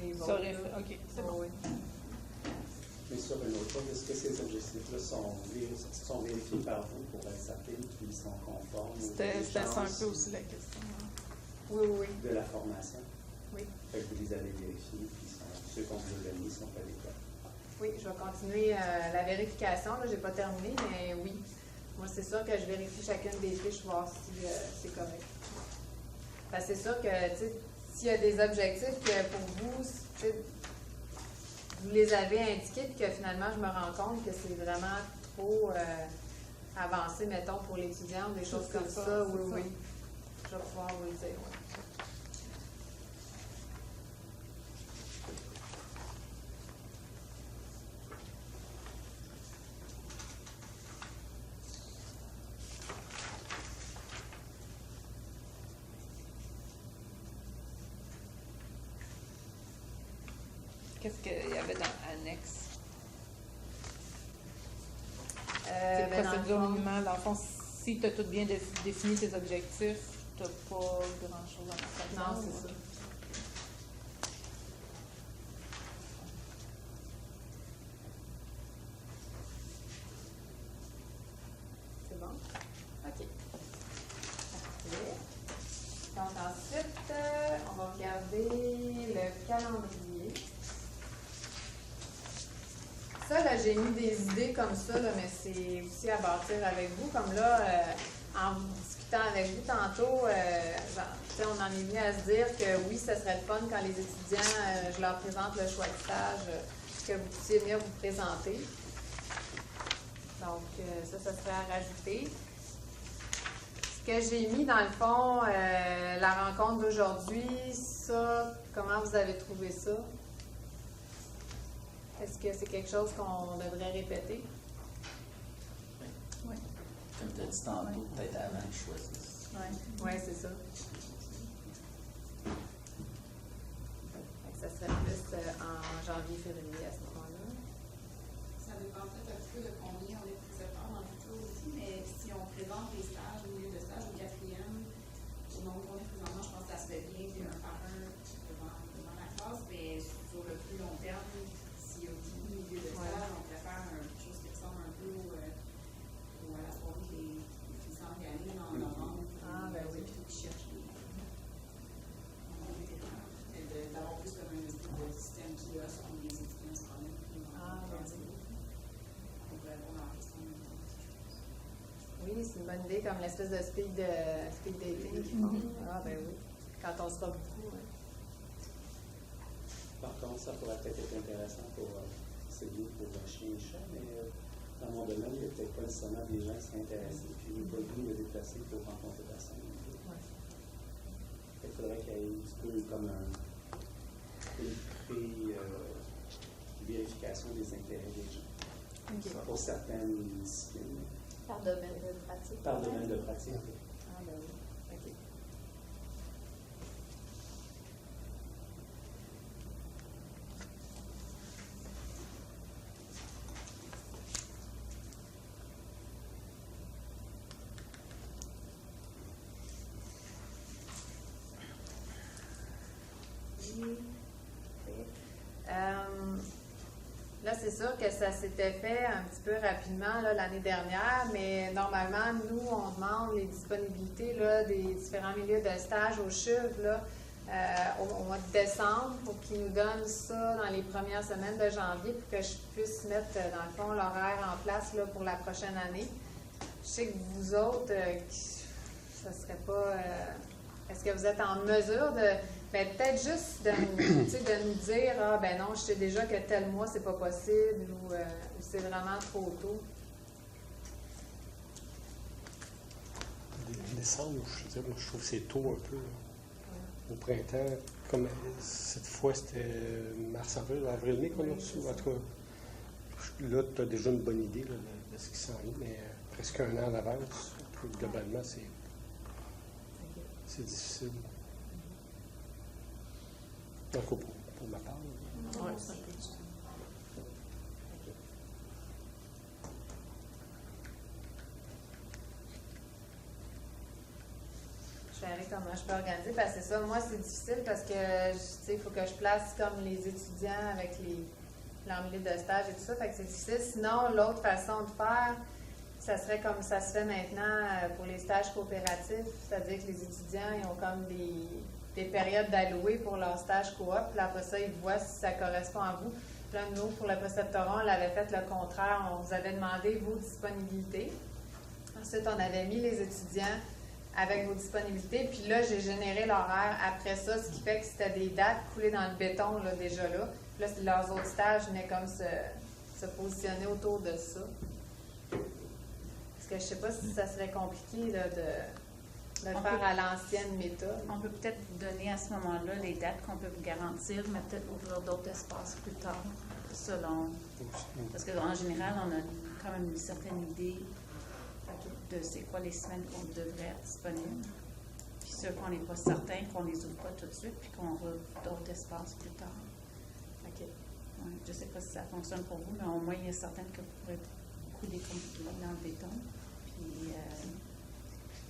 les vôtres. Ça aurait fait. OK, c'est bon. Oui. Mais sur une autre chose, est-ce que ces objectifs-là sont vérifiés par vous pour être certain qu'ils sont conformes aux C'était ça un exigences peu aussi la question. Hein. Oui, oui. de la formation? Oui. Fait que vous les avez vérifiés, puis ceux qu'on vous a donnés sont adéquats. Oui, je vais continuer la vérification. Je n'ai pas terminé, mais oui. Moi, c'est sûr que je vérifie chacune des fiches, voir si c'est correct. Parce que c'est sûr que, tu sais, s'il y a des objectifs que pour vous, tu sais, vous les avez indiqués, puis que finalement, je me rends compte que c'est vraiment trop avancé, mettons, pour l'étudiant, des choses comme ça. Oui, oui. Je vais pouvoir vous le dire, oui. Qu'est-ce qu'il y avait dans l'annexe? Ben, dans le Procédure fond, minimale. Dans le fond, si tu as tout bien défini tes objectifs, tu n'as pas grand-chose à faire. Non, c'est ça. C'est bon? OK. Parfait. Donc ensuite, on va regarder le calendrier. Ça, là, j'ai mis des idées comme ça, là, mais c'est aussi à bâtir avec vous. Comme là, en discutant avec vous tantôt, on en est venu à se dire que oui, ça serait le fun quand les étudiants, je leur présente le choix de stage, que vous puissiez venir vous présenter. Donc, ça serait à rajouter. Ce que j'ai mis, dans le fond, la rencontre d'aujourd'hui, ça, comment vous avez trouvé ça? Est-ce que c'est quelque chose qu'on devrait répéter? Oui. Comme tu as dit tantôt, peut-être avant que je choisisse. Oui, c'est ça. Ça serait plus en janvier, février à ce moment-là. Ça dépend peut-être un petit peu de combien on est précepteur dans le futur aussi, mais si on présente les stages au milieu de stage au 4e, au nombre qu'on est présentement, je pense que ça se fait bien, puis un par un devant la classe, mais sur le plus long terme, s'il y a au milieu de stage, on préfère quelque chose qui ressemble un peu à la soirée des finissants d'année en novembre. Ah, ben oui. Plutôt qui cherchent d'avoir plus comme un espèce de système qui a sur les étudiants se promènent. Ah, ben oui. On pourrait répondre à la question. Oui, c'est une bonne idée, comme l'espèce de speed dating qu'ils font. Ah, ben oui. Quand on sera beaucoup. Ouais. Par contre, ça pourrait peut-être être intéressant pour c'est bien pour chien et chat, mais dans mon domaine, il n'y a peut-être pas nécessairement des gens qui seraient intéressés, puis il n'y a pas le goût de me déplacer pour rencontrer personne. Il faudrait qu'il y ait un petit peu comme une vérification des intérêts des gens. Okay. Pour certaines disciplines. Par domaine de pratique. Par domaine de pratique. Ah, ben oui. OK. Là, c'est sûr que ça s'était fait un petit peu rapidement l'année dernière, mais normalement, nous, on demande les disponibilités là, des différents milieux de stage au CHUV là, au mois de décembre pour qu'ils nous donnent ça dans les premières semaines de janvier pour que je puisse mettre, dans le fond, l'horaire en place là, pour la prochaine année. Je sais que vous autres, ça serait pas... est-ce que vous êtes en mesure de... Ben, peut-être juste de nous dire, ah ben non, je sais déjà que tel mois, c'est pas possible, ou c'est vraiment trop tôt. Décembre, je veux dire, moi, je trouve que c'est tôt un peu. Au printemps, comme cette fois, c'était mars-avril, avril-mai qu'on a reçu. En tout cas, là, tu as déjà une bonne idée là, de ce qui s'en vient, mais presque un an d'avance, globalement, c'est difficile. En tout cas, pour ma part. Ouais, c'est un peu du temps. Je vais aller comment je peux organiser, parce que c'est ça, moi c'est difficile parce que il faut que je place comme les étudiants avec leur milieu de stage et tout ça, fait que c'est difficile. Sinon, l'autre façon de faire, ça serait comme ça se fait maintenant pour les stages coopératifs, c'est-à-dire que les étudiants ils ont comme des périodes d'alloués pour leur stage coop, puis après ça, ils voient si ça correspond à vous. Puis là, nous, pour le préceptorat, on l'avait fait le contraire, on vous avait demandé vos disponibilités. Ensuite, on avait mis les étudiants avec vos disponibilités. Puis là, j'ai généré l'horaire après ça, ce qui fait que c'était des dates coulées dans le béton là, déjà là. Puis là, leurs autres stages venaient comme se positionner autour de ça. Parce que je ne sais pas si ça serait compliqué là, de le faire à l'ancienne méthode. On peut peut-être vous donner à ce moment-là les dates qu'on peut vous garantir, mais peut-être ouvrir d'autres espaces plus tard, selon... Parce qu'en général, on a quand même une certaine idée de c'est quoi les semaines qu'on devrait être disponibles. Puis ceux qu'on n'est pas certain, qu'on les ouvre pas tout de suite, puis qu'on ouvre d'autres espaces plus tard. OK. Ouais, je ne sais pas si ça fonctionne pour vous, mais au moins, il y a certaines que vous pourrez couler comme dans le béton. Puis,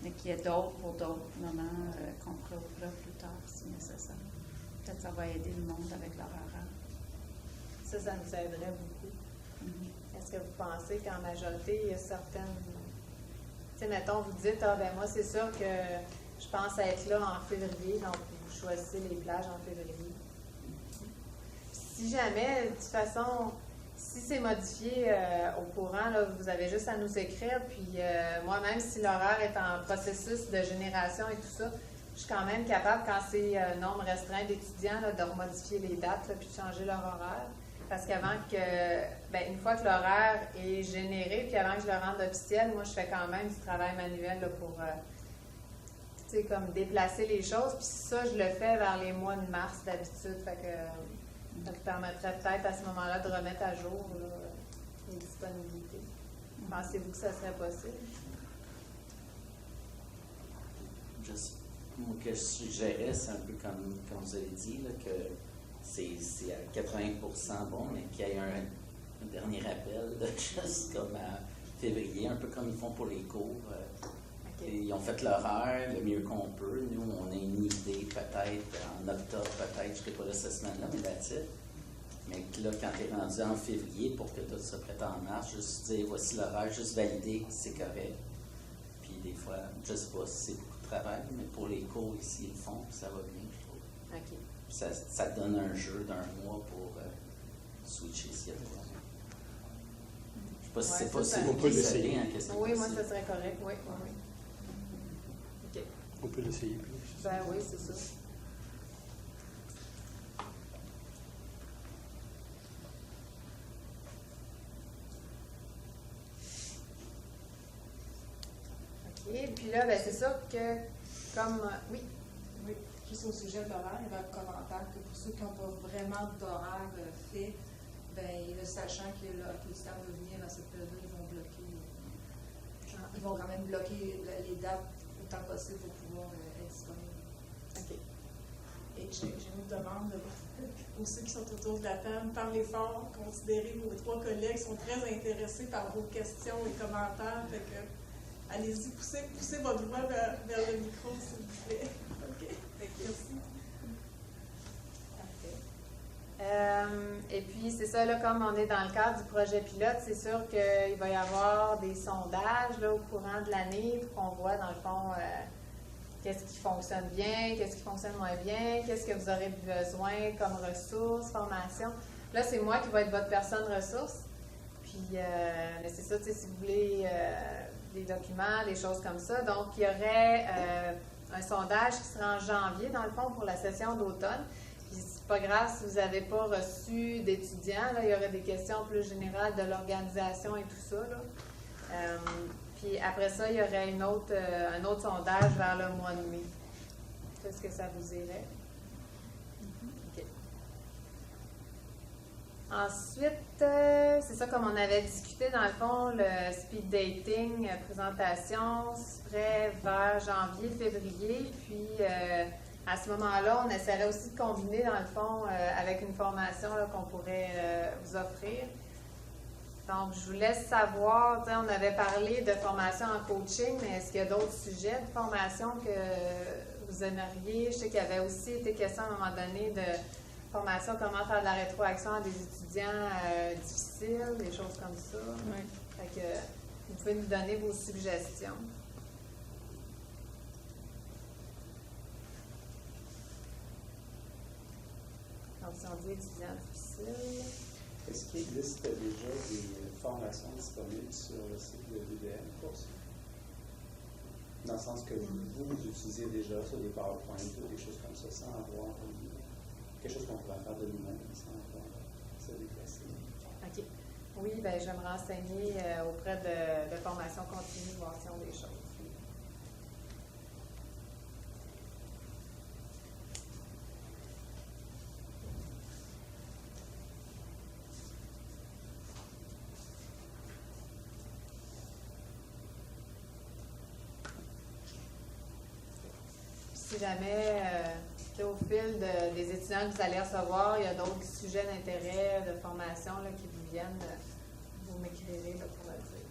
mais qu'il y ait d'autres pour d'autres moments qu'on pourrait ouvrir plus tard si nécessaire. Peut-être que ça va aider le monde avec leur horaire. Ça nous aiderait beaucoup. Mm-hmm. Est-ce que vous pensez qu'en majorité, il y a certaines... Tu sais, mettons, vous dites, ah ben moi, c'est sûr que je pense être là en février, donc vous choisissez les plages en février. Si jamais, de toute façon, si c'est modifié au courant, là, vous avez juste à nous écrire, puis moi-même, si l'horaire est en processus de génération et tout ça, je suis quand même capable, quand c'est un nombre restreint d'étudiants, là, de remodifier les dates, là, puis de changer leur horaire. Parce qu'avant que, ben, une fois que l'horaire est généré, puis avant que je le rende officiel, moi, je fais quand même du travail manuel là, pour, tu sais, comme déplacer les choses. Puis ça, je le fais vers les mois de mars d'habitude. Fait que ça vous permettrait peut-être à ce moment-là de remettre à jour là, les disponibilités. Pensez-vous que ça serait possible? Moi, que je suggérais, c'est un peu comme vous avez dit, là, que c'est à 80% bon, mais qu'il y ait un dernier appel, là, juste comme à février, un peu comme ils font pour les cours. Okay. Ils ont fait l'horaire le mieux qu'on peut. Nous, on a une idée, peut-être en octobre, peut-être, je ne serai pas là cette semaine-là, mais that's it. Mais là, quand tu es rendu en février, pour que tout soit prêt en mars, juste dire voici l'horaire, juste valider, c'est correct. Puis des fois, je ne sais pas si c'est beaucoup de travail, mais pour les cours ici, ils le font, puis ça va bien, je trouve. OK. Ça donne un jeu d'un mois pour switcher s'il y a besoin. Je ne sais pas si c'est possible. On peut l'essayer. Oui, moi, ça serait correct, oui. OK. On peut l'essayer. Ben oui, c'est ça. OK, puis là, ben c'est sûr que, comme... oui. Oui, juste au sujet de l'horaire, il y avait un commentaire que pour ceux qui n'ont pas vraiment d'horaire fait, ben, sachant que le staff va venir à cette période, ils vont bloquer. Ils vont quand même bloquer les dates autant possible pour pouvoir être disponibles. OK. Et j'ai une demande pour ceux qui sont autour de la table, parlez fort, considérez vos 3 collègues sont très intéressés par vos questions et commentaires. Fait que, allez-y, poussez votre voix vers le micro, s'il vous plaît. OK. Merci. Et puis, c'est ça, là, comme on est dans le cadre du projet pilote, c'est sûr qu'il va y avoir des sondages là, au courant de l'année pour qu'on voit, dans le fond, qu'est-ce qui fonctionne bien, qu'est-ce qui fonctionne moins bien, qu'est-ce que vous aurez besoin comme ressources, formation. Là, c'est moi qui vais être votre personne ressource. Puis, mais c'est ça, tu sais, si vous voulez des documents, des choses comme ça. Donc, il y aurait un sondage qui sera en janvier, dans le fond, pour la session d'automne. Puis, c'est pas grave si vous n'avez pas reçu d'étudiants. Là, il y aurait des questions plus générales de l'organisation et tout ça, là. Puis après ça, il y aurait un autre sondage vers le mois de mai. Est-ce que ça vous irait? OK. Ensuite, c'est ça, comme on avait discuté, dans le fond, le speed dating, présentation, serait vers janvier, février. Puis, à ce moment-là, on essaierait aussi de combiner, dans le fond, avec une formation là, qu'on pourrait vous offrir. Donc, je vous laisse savoir, on avait parlé de formation en coaching, mais est-ce qu'il y a d'autres sujets de formation que vous aimeriez? Je sais qu'il y avait aussi été question à un moment donné de formation, comment faire de la rétroaction à des étudiants difficiles, des choses comme ça. Oui. Fait que vous pouvez nous donner vos suggestions. Donc, si on dit étudiants difficiles. Est-ce qu'il existe déjà des formations disponibles sur le site de l'UDM pour ça? Dans le sens que vous utilisez déjà sur des PowerPoint ou des choses comme ça sans avoir quelque chose qu'on pourrait faire de nous-mêmes sans avoir à se déplacer. OK. Oui, bien, je vais me renseigner auprès de formation continue, voir s'ils ont des choses. Si jamais, au fil des étudiants que vous allez recevoir, il y a d'autres sujets d'intérêt, de formation là, qui vous viennent, vous m'écrirez là, pour le dire.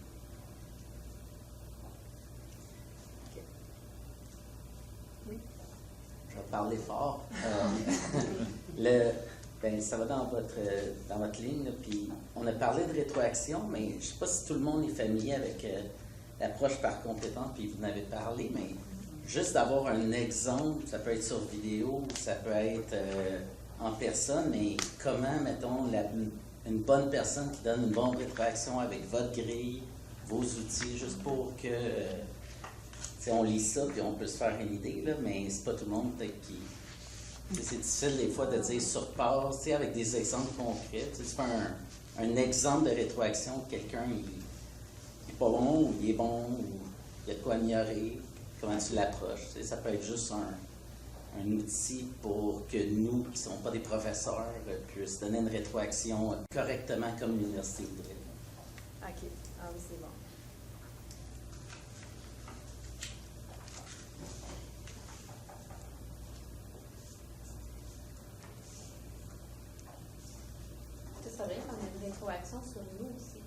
OK. Oui. Je vais parler fort. Ça va dans votre ligne, là, puis on a parlé de rétroaction, mais je ne sais pas si tout le monde est familier avec l'approche par compétence, puis vous en avez parlé, mais juste d'avoir un exemple, ça peut être sur vidéo, ça peut être en personne, mais comment, mettons, une bonne personne qui donne une bonne rétroaction avec votre grille, vos outils, juste pour que, on lit ça, puis on peut se faire une idée, là, mais c'est pas tout le monde peut-être qui... C'est difficile des fois de dire sur passe, avec des exemples concrets. Tu fais un exemple de rétroaction de quelqu'un, il n'est pas bon, ou il est bon, ou il y a de quoi améliorer. Comment tu l'approches. Ça peut être juste un outil pour que nous, qui ne sommes pas des professeurs, puissent donner une rétroaction correctement comme l'université voudrait. OK. Ah oui, c'est bon. Ça serait qu'on ait une rétroaction sur nous aussi,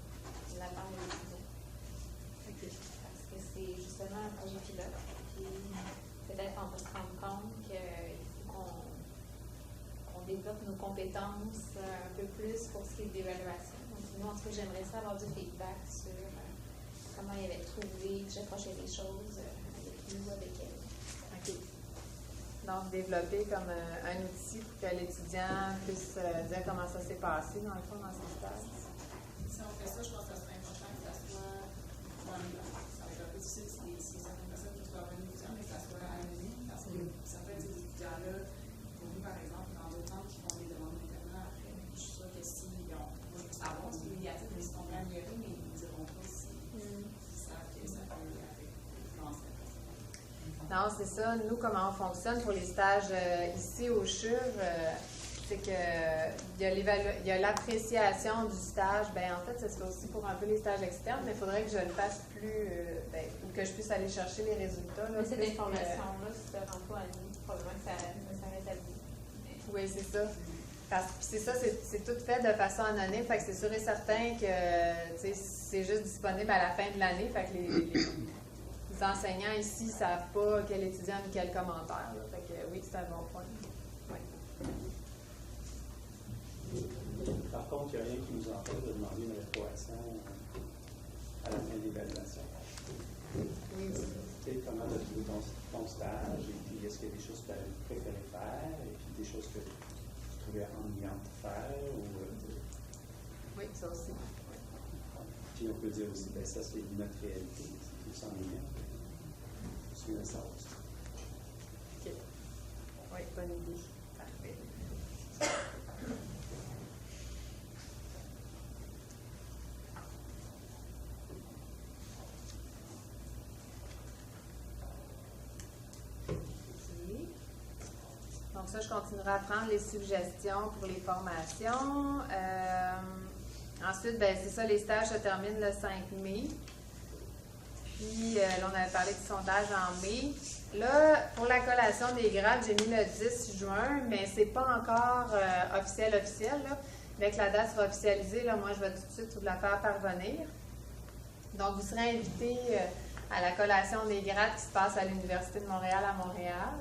de la part des étudiants. OK. Parce que c'est justement un projet pilote. Puis peut-être qu'on va se rendre compte qu'il faut qu'on développe nos compétences un peu plus pour ce qui est d'évaluation. Donc, nous, en tout cas, j'aimerais ça avoir du feedback sur comment il avait trouvé que j'approchais les choses avec nous, avec elle. OK. Donc, développer comme un outil pour que l'étudiant puisse dire comment ça s'est passé, dans le fond, dans ses stages. Si on fait ça, je pense que ça serait important que ça soit ça va être un peu difficile si certaines personnes qui soient revenues étudiants, mais que ça soit anonyme, parce que certains de ces étudiants-là, pour nous, par exemple, dans d'autres temps, qui font des demandes d'internat après, je suis sûre que s'ils ont, moi, je peux savoir ce qui est négatif, mais s'ils sont bien améliorés, mais ils ne diront pas si savent que ça peut influencer la personne. Non, c'est ça. Nous, comment on fonctionne pour les stages ici au CHUV, c'est que il y a l'appréciation du stage. Bien, en fait, ça se fait aussi pour un peu les stages externes, mais il faudrait que je le fasse plus, ou que je puisse aller chercher les résultats. Là, Mais cette information-là, si tu ne rends pas à nous, probablement que ça s'arrête à nous. Oui, c'est ça. C'est ça, c'est tout fait de façon anonyme, fait que c'est sûr et certain que c'est juste disponible à la fin de l'année, fait que les enseignants ici ne savent pas quel étudiant a mis quel commentaire. Là, fait que oui, c'est un bon point. Oui. Par contre, il n'y a rien qui nous empêche de demander une rétroaction à la fin de l'évaluation. Oui. Comment tu as trouvé ton stage, et puis est-ce qu'il y a des choses que tu as préféré faire, et puis des choses que tu trouvais ennuyantes à faire, ou... Oui, ça aussi. Oui. Puis on peut dire aussi, bien ça c'est notre réalité, c'est tout s'ennuyant. C'est le sens. OK. Oui, bonne idée. Parfait. Donc, Donc ça, je continuerai à prendre les suggestions pour les formations. Ensuite, ben, c'est ça, les stages se terminent le 5 mai. Puis, là, on avait parlé du sondage en mai. Là, pour la collation des grades, j'ai mis le 10 juin, mais c'est pas encore officiel, là. Dès que la date sera officialisée, là, moi, je vais tout de suite vous la faire parvenir. Donc, vous serez invités à la collation des grades qui se passe à l'Université de Montréal à Montréal.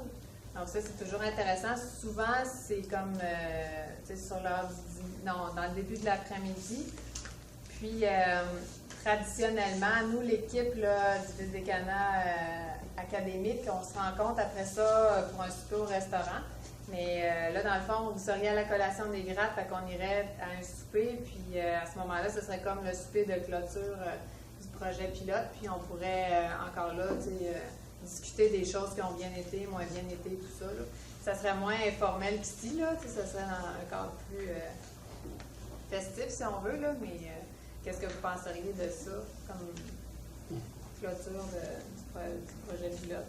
Donc, ça, c'est toujours intéressant. Souvent, c'est comme, tu sais, sur l'heure dans le début de l'après-midi. Puis, traditionnellement, nous, l'équipe là, du décanat académique, on se rencontre après ça pour un souper au restaurant. Mais là, dans le fond, vous seriez à la collation des grades, fait qu'on irait à un souper, puis à ce moment-là, ce serait comme le souper de clôture du projet pilote, puis on pourrait encore là, tu sais, discuter des choses qui ont bien été, moins bien été, tout ça. Là. Ça serait moins informel qu'ici, là, tu sais, ça serait dans un cadre plus festif, si on veut, là, mais qu'est-ce que vous penseriez de ça comme clôture du projet pilote?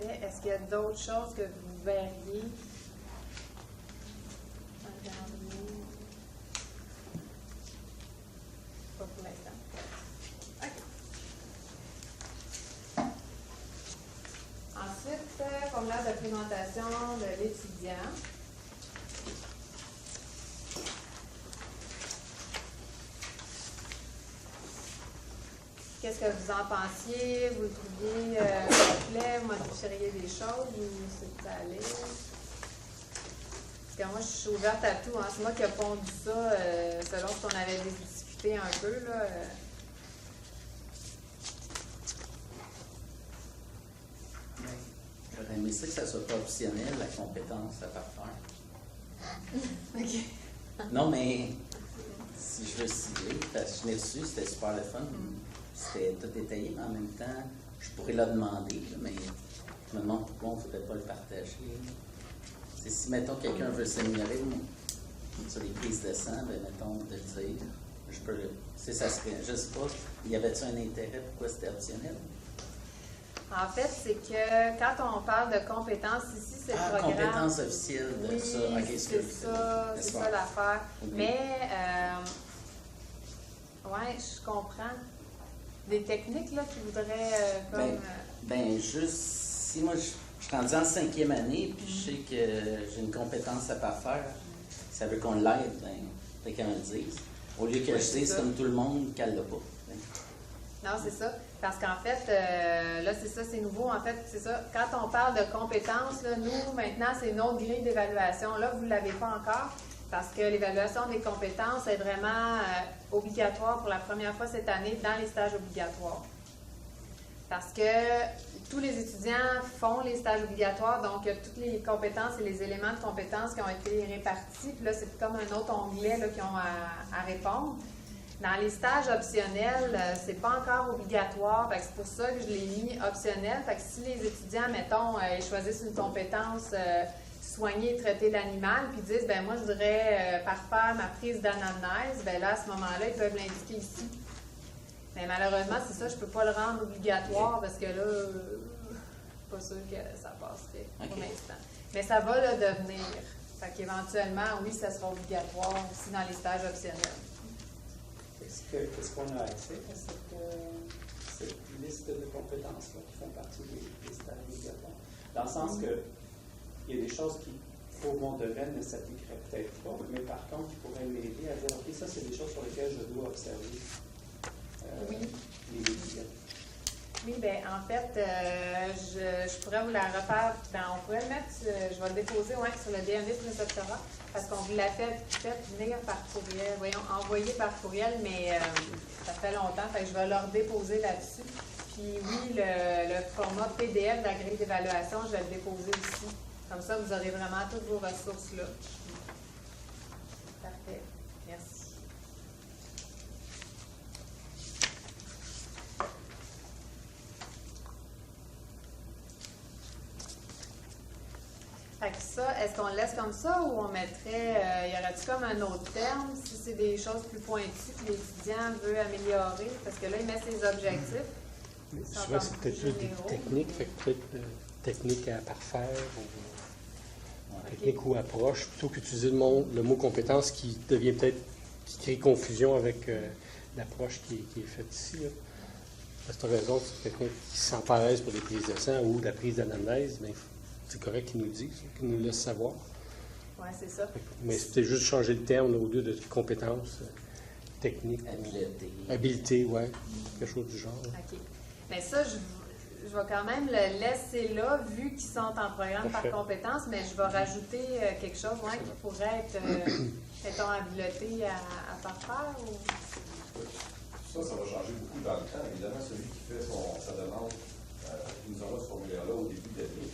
Est-ce qu'il y a d'autres choses que vous verriez dans le calendrier? Pas pour l'instant. OK. Ensuite, formulaire de présentation de l'étudiant. Qu'est-ce que vous en pensiez? Vous le trouviez complet? Vous modifieriez des choses? Ou c'est allé? Parce que moi, je suis ouverte à tout. Hein. C'est moi qui ai pondu ça selon ce qu'on avait discuté un peu. Là. J'aurais aimé ça que ça soit pas optionnel, la compétence à parfaire. OK. Non, mais si je veux cibler, parce que je l'ai reçu, c'était super le fun. C'était tout détaillé, mais en même temps, je pourrais le demander, là, mais je me demande pourquoi on ne voudrait pas le partager. C'est si, mettons, quelqu'un veut s'améliorer sur les prises de sang, ben, mettons, de le dire, je peux le... Ça serait, je sais pas, y avait-tu un intérêt, pourquoi c'était optionnel? En fait, c'est que quand on parle de compétences, ici, c'est le programme. Compétences officielles de oui, ça. Okay, c'est ça l'affaire. Okay. Mais, ouais, je comprends. Des techniques là, qui voudraient comme. Juste, si moi, je suis rendu en 5e année, puis je sais que j'ai une compétence à parfaire, ça veut qu'on l'aide, ben, qu'elle me le dise. Au lieu que je dise comme tout le monde qu'elle l'a pas. Non, c'est ça. Parce qu'en fait, là, c'est ça, c'est nouveau. En fait, c'est ça. Quand on parle de compétences, là, nous, maintenant, c'est une autre grille d'évaluation. Là, vous ne l'avez pas encore. Parce que l'évaluation des compétences est vraiment obligatoire pour la première fois cette année dans les stages obligatoires. Parce que tous les étudiants font les stages obligatoires, donc toutes les compétences et les éléments de compétences qui ont été répartis. Puis là, c'est comme un autre onglet là, qu'ils ont à répondre. Dans les stages optionnels, c'est pas encore obligatoire. Fait que c'est pour ça que je l'ai mis optionnel. Fait que si les étudiants, mettons, ils choisissent une compétence soigner et traiter l'animal, puis disent, ben moi, je voudrais parfaire ma prise d'anamnèse, ben là, à ce moment-là, ils peuvent l'indiquer ici. Mais malheureusement, c'est ça, je peux pas le rendre obligatoire parce que là, je suis pas sûre que ça passerait pour l'instant. Mais ça va le devenir. Fait qu'éventuellement, oui, ça sera obligatoire aussi dans les stages optionnels. Est-ce qu'on a accès à cette liste de compétences-là qui font partie des stages obligatoires? Dans le sens que il y a des choses qui, pour mon domaine, ne s'appliqueraient peut-être pas, mais par contre, qui pourraient m'aider à dire, OK, ça, c'est des choses sur lesquelles je dois observer les étudiants. Oui, bien, en fait, je pourrais vous la refaire. Ben, on pourrait le mettre, je vais le déposer sur le DMV pour le doctorat, parce qu'on vous l'a fait venir par courriel, envoyer par courriel, mais ça fait longtemps, fait que je vais le redéposer là-dessus. Puis oui, le format PDF de la grille d'évaluation, je vais le déposer aussi. Comme ça, vous aurez vraiment toutes vos ressources là. Parfait. Merci. Fait que ça, est-ce qu'on le laisse comme ça ou on mettrait, il y aurait aurait-tu comme un autre terme si c'est des choses plus pointues que l'étudiant veut améliorer? Parce que là, il met ses objectifs. Souvent, c'est peut-être plus des techniques, fait que peut-être technique à parfaire ou technique ou approche, plutôt qu'utiliser le mot compétence qui devient peut-être, qui crée confusion avec l'approche qui est faite ici. Là. Parce que tu as raison, c'est quelqu'un qui se sent pas à l'aise pour des prises de sang ou de la prise d'anamnèse, mais c'est correct qu'il nous le dise, qu'il nous laisse savoir. Oui, c'est ça. Mais c'est peut-être juste changer le terme là, au lieu de compétences techniques. Habileté, oui, quelque chose du genre. Là. OK. Mais ça, je vais quand même le laisser là, vu qu'ils sont en programme par compétence, mais je vais rajouter quelque chose qui pourrait être, mettons, habileté à parfaire. Ou... Ça va changer beaucoup dans le temps. Évidemment, celui qui fait sa demande, qui nous envoie ce formulaire-là au début de l'année,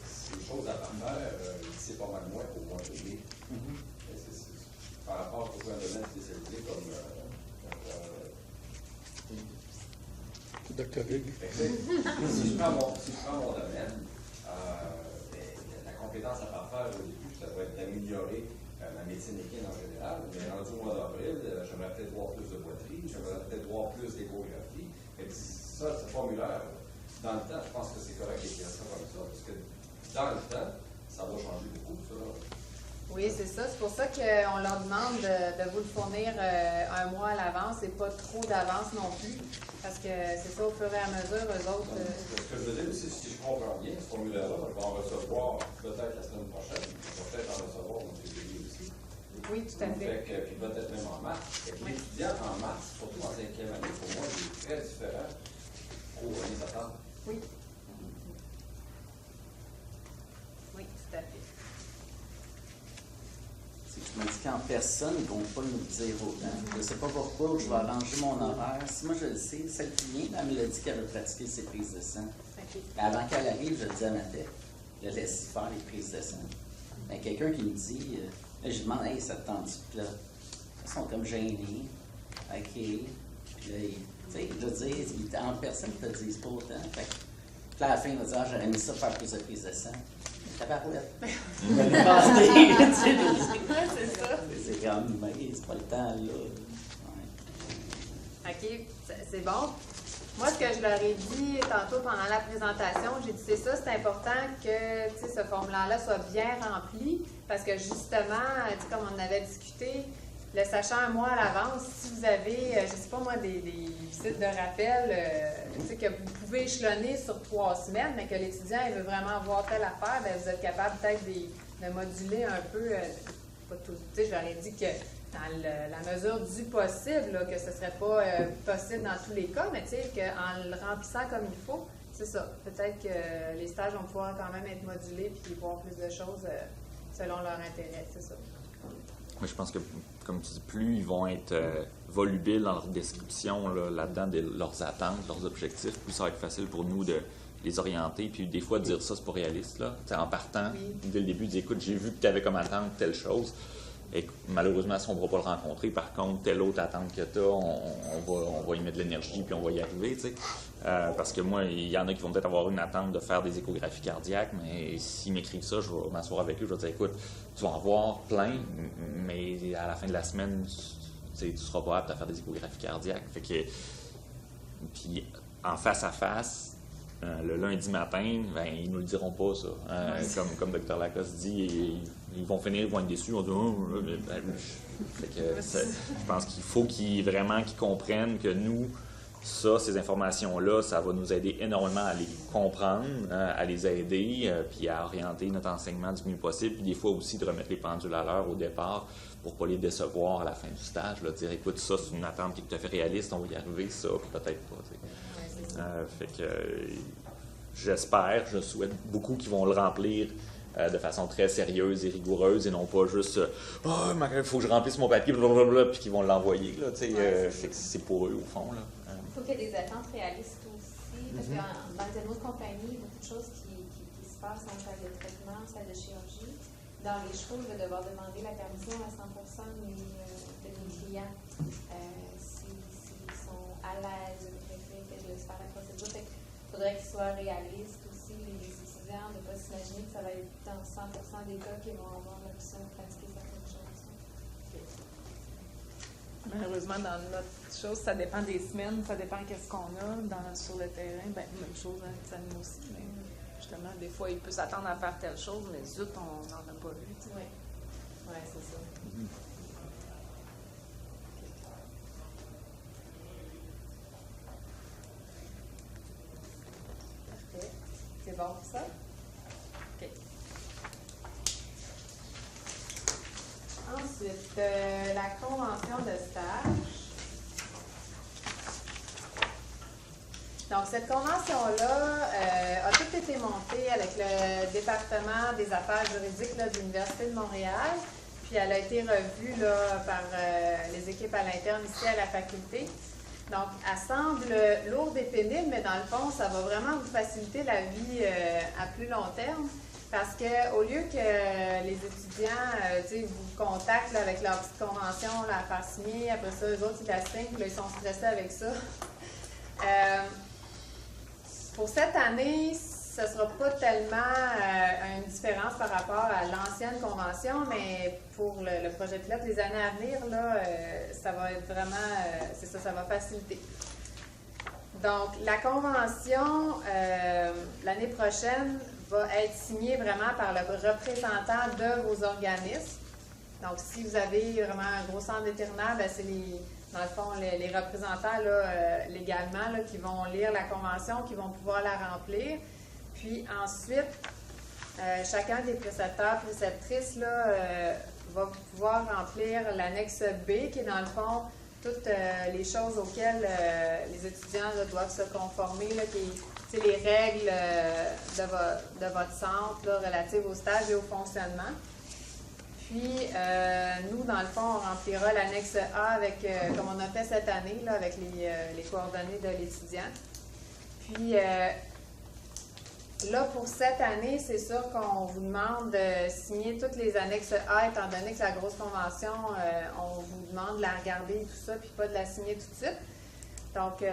ces choses à parfaire, c'est pas mal moins au moins payé. Par rapport à un domaine spécialisé comme Dr. Hugues. Si je prends mon domaine, la compétence à parfaire au début, ça va être d'améliorer ma médecine équine en général, mais rendu au mois d'avril, j'aimerais peut-être voir plus de boiterie, j'aimerais peut-être voir plus d'échographie. Et ça, ce formulaire, dans le temps, je pense que c'est correct d'écrire ça comme ça, parce que dans le temps, ça va changer beaucoup, ça. Oui, c'est ça. C'est pour ça qu'on leur demande de vous le fournir un mois à l'avance et pas trop d'avance non plus. Parce que c'est ça, au fur et à mesure, eux autres... Ce que je veux dire aussi, si je comprends bien, ce formulaire-là, je vais en recevoir peut-être la semaine prochaine. Je vais peut-être en recevoir au février aussi. Oui, tout à fait. Puis peut-être même en mars. L'étudiant en mars, surtout en 5e année, pour moi, il est très différent aux années septembre. Oui. Oui, tout à fait. Je me dis qu'en personne, ils ne vont pas nous dire autant. Je ne sais pas pourquoi je vais arranger mon horaire. Si moi je le sais, celle qui vient, elle me l'a dit qu'elle veut pratiquer ses prises de sang. Okay. Avant qu'elle arrive, je le dis à ma tête, je laisse faire les prises de sang. Mais quelqu'un qui me dit, là, je demande, hey, ça te tente-tu? Puis là, ils sont comme gênés. OK. Puis là, tu sais, je veux dire, en personne, ils te le disent pas autant. Fait que, puis là, à la fin, il va dire, ah, j'aurais aimé ça faire plus de prises de sang. Tabarouette. C'est ça. C'est comme, mais c'est pas le temps, là. Ouais. OK, c'est bon. Moi, ce que je leur ai dit tantôt pendant la présentation, j'ai dit, c'est ça, c'est important que ce formulaire-là soit bien rempli, parce que justement, comme on avait discuté, le sachant un mois à l'avance, si vous avez, je ne sais pas moi, des visites de rappel, que vous pouvez échelonner sur 3 semaines, mais que l'étudiant il veut vraiment voir telle affaire, bien, vous êtes capable peut-être de moduler un peu, pas tout. Je leur ai dit que dans la mesure du possible, là, que ce ne serait pas possible dans tous les cas, mais qu'en le remplissant comme il faut, c'est ça. Peut-être que les stages vont pouvoir quand même être modulés puis voir plus de choses selon leur intérêt, c'est ça. Mais je pense que, comme tu dis, plus ils vont être volubiles dans leur description là-dedans de leurs attentes, leurs objectifs, plus ça va être facile pour nous de les orienter. Puis des fois, de dire ça, c'est pas réaliste. Là. En partant, dès le début, dire écoute, j'ai vu que tu avais comme attente telle chose. Et malheureusement, si on ne va pas le rencontrer, par contre, telle autre attente que tu as, on va y mettre de l'énergie puis on va y arriver. Parce que moi, il y en a qui vont peut-être avoir une attente de faire des échographies cardiaques, mais s'ils m'écrivent ça, je vais m'asseoir avec eux, je vais dire écoute, tu vas en voir plein, mais à la fin de la semaine, tu ne seras pas apte à faire des échographies cardiaques. Fait que, puis en face à face, le lundi matin, ben, ils ne nous le diront pas, ça. Comme Dr. Lacoste dit, ils vont finir, ils vont être déçus. On dit, fait que, je pense qu'il faut qu'ils comprennent que nous, ces informations-là, ça va nous aider énormément à les comprendre, à les aider, puis à orienter notre enseignement du mieux possible. Puis des fois aussi de remettre les pendules à l'heure au départ pour ne pas les décevoir à la fin du stage. Là, dire, écoute, ça, c'est une attente qui est tout à fait réaliste, on va y arriver, ça, puis peut-être pas. Fait que j'espère, je souhaite beaucoup qu'ils vont le remplir de façon très sérieuse et rigoureuse et non pas juste il faut que je remplisse mon papier blablabla, puis qu'ils vont l'envoyer. Là, fait que c'est pour eux au fond. Là. Il faut qu'il y ait des attentes réalistes aussi, parce que dans les autres compagnies, beaucoup de choses qui se passent en salle de traitement, en salle de chirurgie. Dans les chevaux, je vais devoir demander la permission à 100% de mes clients s'ils sont à l'aise de faire la procédure. Il faudrait qu'ils soient réalistes aussi, les étudiants, de ne pas s'imaginer que ça va être dans 100% des cas qu'ils vont avoir l'option de pratiquer certaines choses. malheureusement, dans notre chose, ça dépend des semaines, ça dépend qu'est-ce qu'on a sur le terrain. Ben, même chose avec les animaux aussi. Mais justement, des fois, il peut s'attendre à faire telle chose, mais zut, on n'en a pas vu. Oui, ouais, c'est ça. Parfait. C'est bon pour ça? OK. Ensuite, la convention de stage. Donc, cette convention-là a tout été montée avec le département des affaires juridiques là, de l'Université de Montréal. Puis, elle a été revue là, par les équipes à l'interne ici à la faculté. Donc, elle semble lourde et pénible, mais dans le fond, ça va vraiment vous faciliter la vie à plus long terme. Parce qu'au lieu que les étudiants vous contactent là, avec leur petite convention là, à faire signer, après ça, eux autres, ils la signent, puis là, ils sont stressés avec ça. Pour cette année, ce ne sera pas tellement une différence par rapport à l'ancienne convention, mais pour le projet pilote, les années à venir, là, ça va être vraiment, c'est ça, ça va faciliter. Donc, la convention, l'année prochaine, va être signée vraiment par le représentant de vos organismes. Donc, si vous avez vraiment un gros centre vétérinaire, ben, c'est dans le fond, les représentants, là, légalement, là, qui vont lire la convention, qui vont pouvoir la remplir. Puis ensuite, chacun des précepteurs, préceptrices, là, va pouvoir remplir l'annexe B, qui est dans le fond toutes les choses auxquelles les étudiants là, doivent se conformer, là, qui les règles de votre centre là, relatives au stage et au fonctionnement. Puis, nous, dans le fond, on remplira l'annexe A avec, comme on a fait cette année, là, avec les coordonnées de l'étudiant. Puis, là, pour cette année, c'est sûr qu'on vous demande de signer toutes les annexes A, étant donné que la grosse convention, on vous demande de la regarder et tout ça, puis pas de la signer tout de suite. Donc,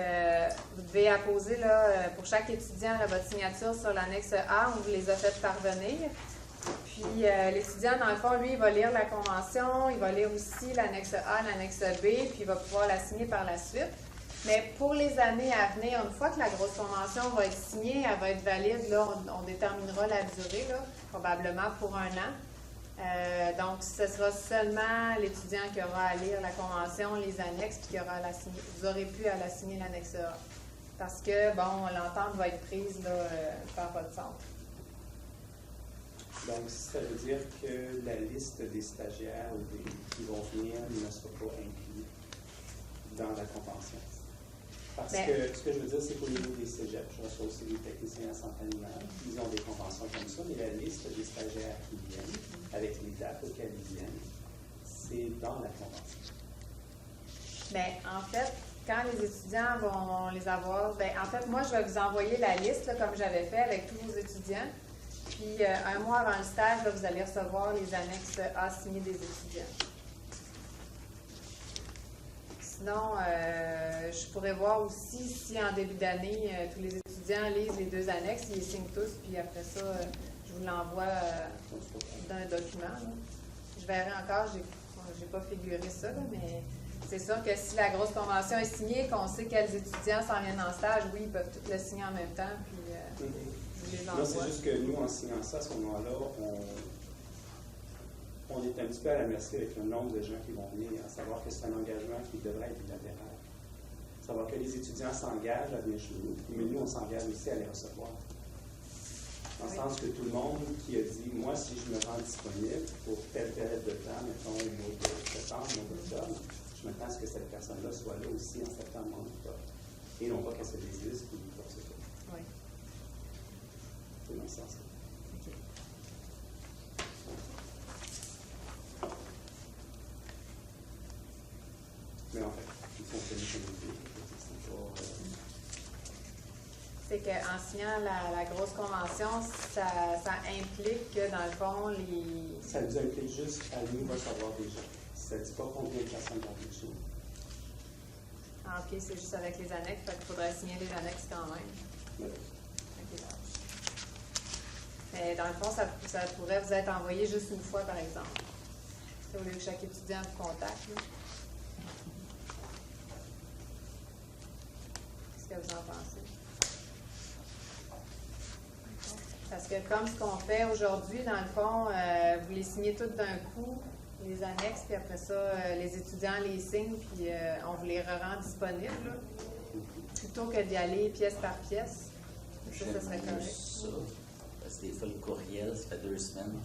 vous devez apposer, là, pour chaque étudiant, là, votre signature sur l'annexe A, on vous les a fait parvenir. Puis, l'étudiant, dans le fond, lui, il va lire la convention, il va lire aussi l'annexe A, l'annexe B, puis il va pouvoir la signer par la suite. Mais pour les années à venir, une fois que la grosse convention va être signée, elle va être valide, là, on déterminera la durée, là, probablement pour 1 an. Donc, ce sera seulement l'étudiant qui aura à lire la convention, les annexes, puis qui aura à la signer. Vous aurez pu à la signer l'annexe A. Parce que, bon, l'entente va être prise là, par votre centre. Donc, ça veut dire que la liste des stagiaires qui vont venir ne sera pas inclue dans la convention. Parce que ce que je veux dire, c'est qu'au niveau des cégeps, je reçois aussi des techniciens en santé animale, ils ont des conventions comme ça, mais la liste des stagiaires qui viennent, avec les dates auxquelles ils viennent, c'est dans la convention. Bien, en fait, quand les étudiants vont les avoir, bien, en fait, moi, je vais vous envoyer la liste, là, comme j'avais fait avec tous vos étudiants. Puis, 1 mois avant le stage, là, vous allez recevoir les annexes A signées des étudiants. Sinon, je pourrais voir aussi si en début d'année, tous les étudiants lisent les 2 annexes, ils les signent tous, puis après ça, je vous l'envoie dans un document. Là. Je verrai encore, j'ai pas figuré ça, là, mais c'est sûr que si la grosse convention est signée, qu'on sait quels étudiants s'en viennent en stage, oui, ils peuvent tous le signer en même temps, puis je vous les envoie. Là, c'est juste que nous, en signant ça, à ce moment-là, on est un petit peu à la merci avec le nombre de gens qui vont venir, à savoir que c'est un engagement qui devrait être bilatéral. Savoir que les étudiants s'engagent à venir chez nous, mais nous, on s'engage aussi à les recevoir. Dans le sens que tout le monde qui a dit, moi, si je me rends disponible pour telle période de temps, mettons au mois de septembre, au mois d'octobre, je m'attends à ce que cette personne-là soit là aussi en septembre, en octobre. Et non pas qu'elle se désiste ou quoi que ce soit. Oui. C'est dans ce sens-là. Mais en fait, il fonctionne comme il dit. C'est qu'en signant la grosse convention, ça implique que, dans le fond, les... Ça nous implique juste à nous recevoir des gens. Ça ne dit pas combien de personnes vont venir chez nous. Ah, OK, c'est juste avec les annexes, fait qu'il faudrait signer les annexes quand même. Oui. OK. Mais dans le fond, ça pourrait vous être envoyé juste une fois, par exemple. Au lieu que chaque étudiant vous contacte. Là. que vous en pensez. Parce que comme ce qu'on fait aujourd'hui, dans le fond, vous les signez toutes d'un coup, les annexes, puis après ça, les étudiants les signent, puis on vous les rend disponibles, là, plutôt que d'y aller pièce par pièce. Ça serait correct. Ça, parce que des fois, le courriel, ça fait 2 semaines,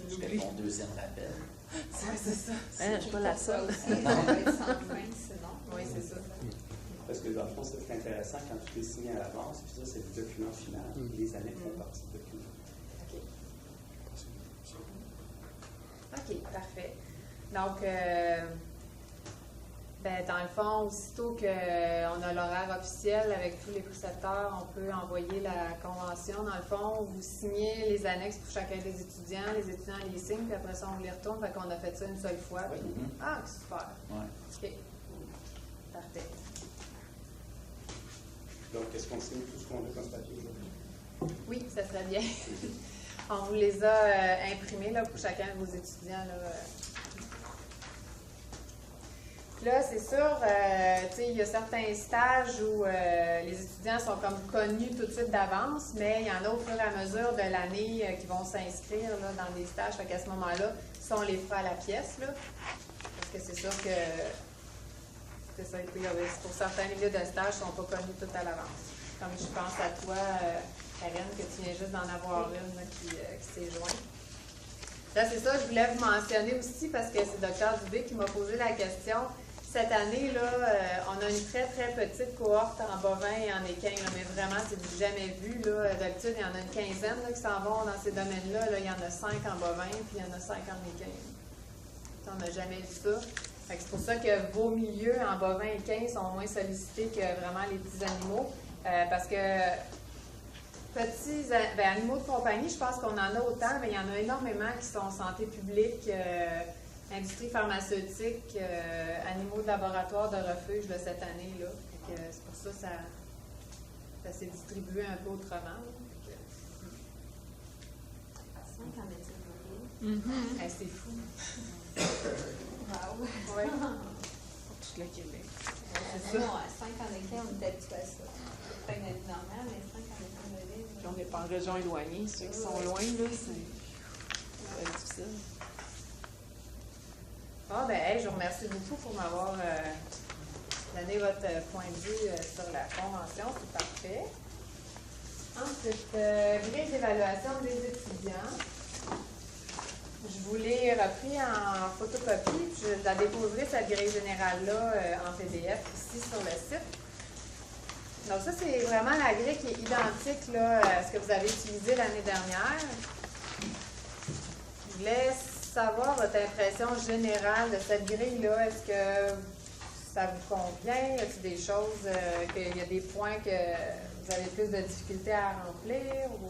je fais mon deuxième rappel. Oui, c'est ça. Je ne suis pas la seule. Ça va être sans fin, sinon. Oui, c'est ça. Parce que dans le fond, c'est intéressant quand tout est signé à l'avance, puis ça, c'est le document final. Les annexes font partie du document. OK, parfait. Donc, dans le fond, aussitôt qu'on a l'horaire officiel avec tous les précepteurs, on peut envoyer la convention. Dans le fond, vous signez les annexes pour chacun des étudiants les signent, puis après ça, on les retourne. Fait qu'on a fait ça une seule fois. Puis... Ah, super. Ouais. OK. Parfait. Donc, est-ce qu'on signe tout ce qu'on veut comme papier aujourd'hui? Oui, ça serait bien. On vous les a imprimés là, pour chacun de vos étudiants. Là, c'est sûr, il y a certains stages où les étudiants sont comme connus tout de suite d'avance, mais il y en a au fur et à mesure de l'année qui vont s'inscrire dans des stages. Fait qu'à ce moment-là, ça, on les fera à la pièce, là, parce que c'est sûr que c'est ça, pour certains milieux de stage, ils ne sont pas connus tout à l'avance. Comme je pense à toi, Karen, que tu viens juste d'en avoir une qui s'est jointe. Là, c'est ça, je voulais vous mentionner aussi, parce que c'est Dr. Dubé qui m'a posé la question. Cette année, là, on a une très, très petite cohorte en bovin et en équin, là, mais vraiment, c'est du jamais vu. D'habitude, il y en a une quinzaine là, qui s'en vont dans ces domaines-là. Là, il y en a 5 en bovin, puis il y en a 5 en équin. On n'a jamais vu ça. C'est pour ça que vos milieux en bovin et équin sont moins sollicités que vraiment les petits animaux. Parce que petits animaux de compagnie, je pense qu'on en a autant, mais il y en a énormément qui sont santé publique, industrie pharmaceutique, animaux de laboratoire de refuge de cette année-là. C'est pour ça que ça s'est distribué un peu autrement. 5 en médecine. C'est fou. Wow. Oui. Pour tout le Québec. C'est ça. 5 en équin, on est habitué à ça. C'est pas une année normale, mais 5 en équin de livre. Puis on n'est pas en région éloignée. Ceux qui sont loin, là, c'est difficile. Je vous remercie beaucoup pour m'avoir donné votre point de vue sur la convention. C'est parfait. Ensuite, grille d'évaluation des étudiants. Je vous l'ai repris en photocopie. Je la déposerai, cette grille générale-là, en PDF ici sur le site. Donc ça, c'est vraiment la grille qui est identique là, à ce que vous avez utilisé l'année dernière. Je voulais savoir votre impression générale de cette grille-là. Est-ce que ça vous convient? Y a-t-il des choses, qu'il y a des points que vous avez plus de difficultés à remplir? Ou,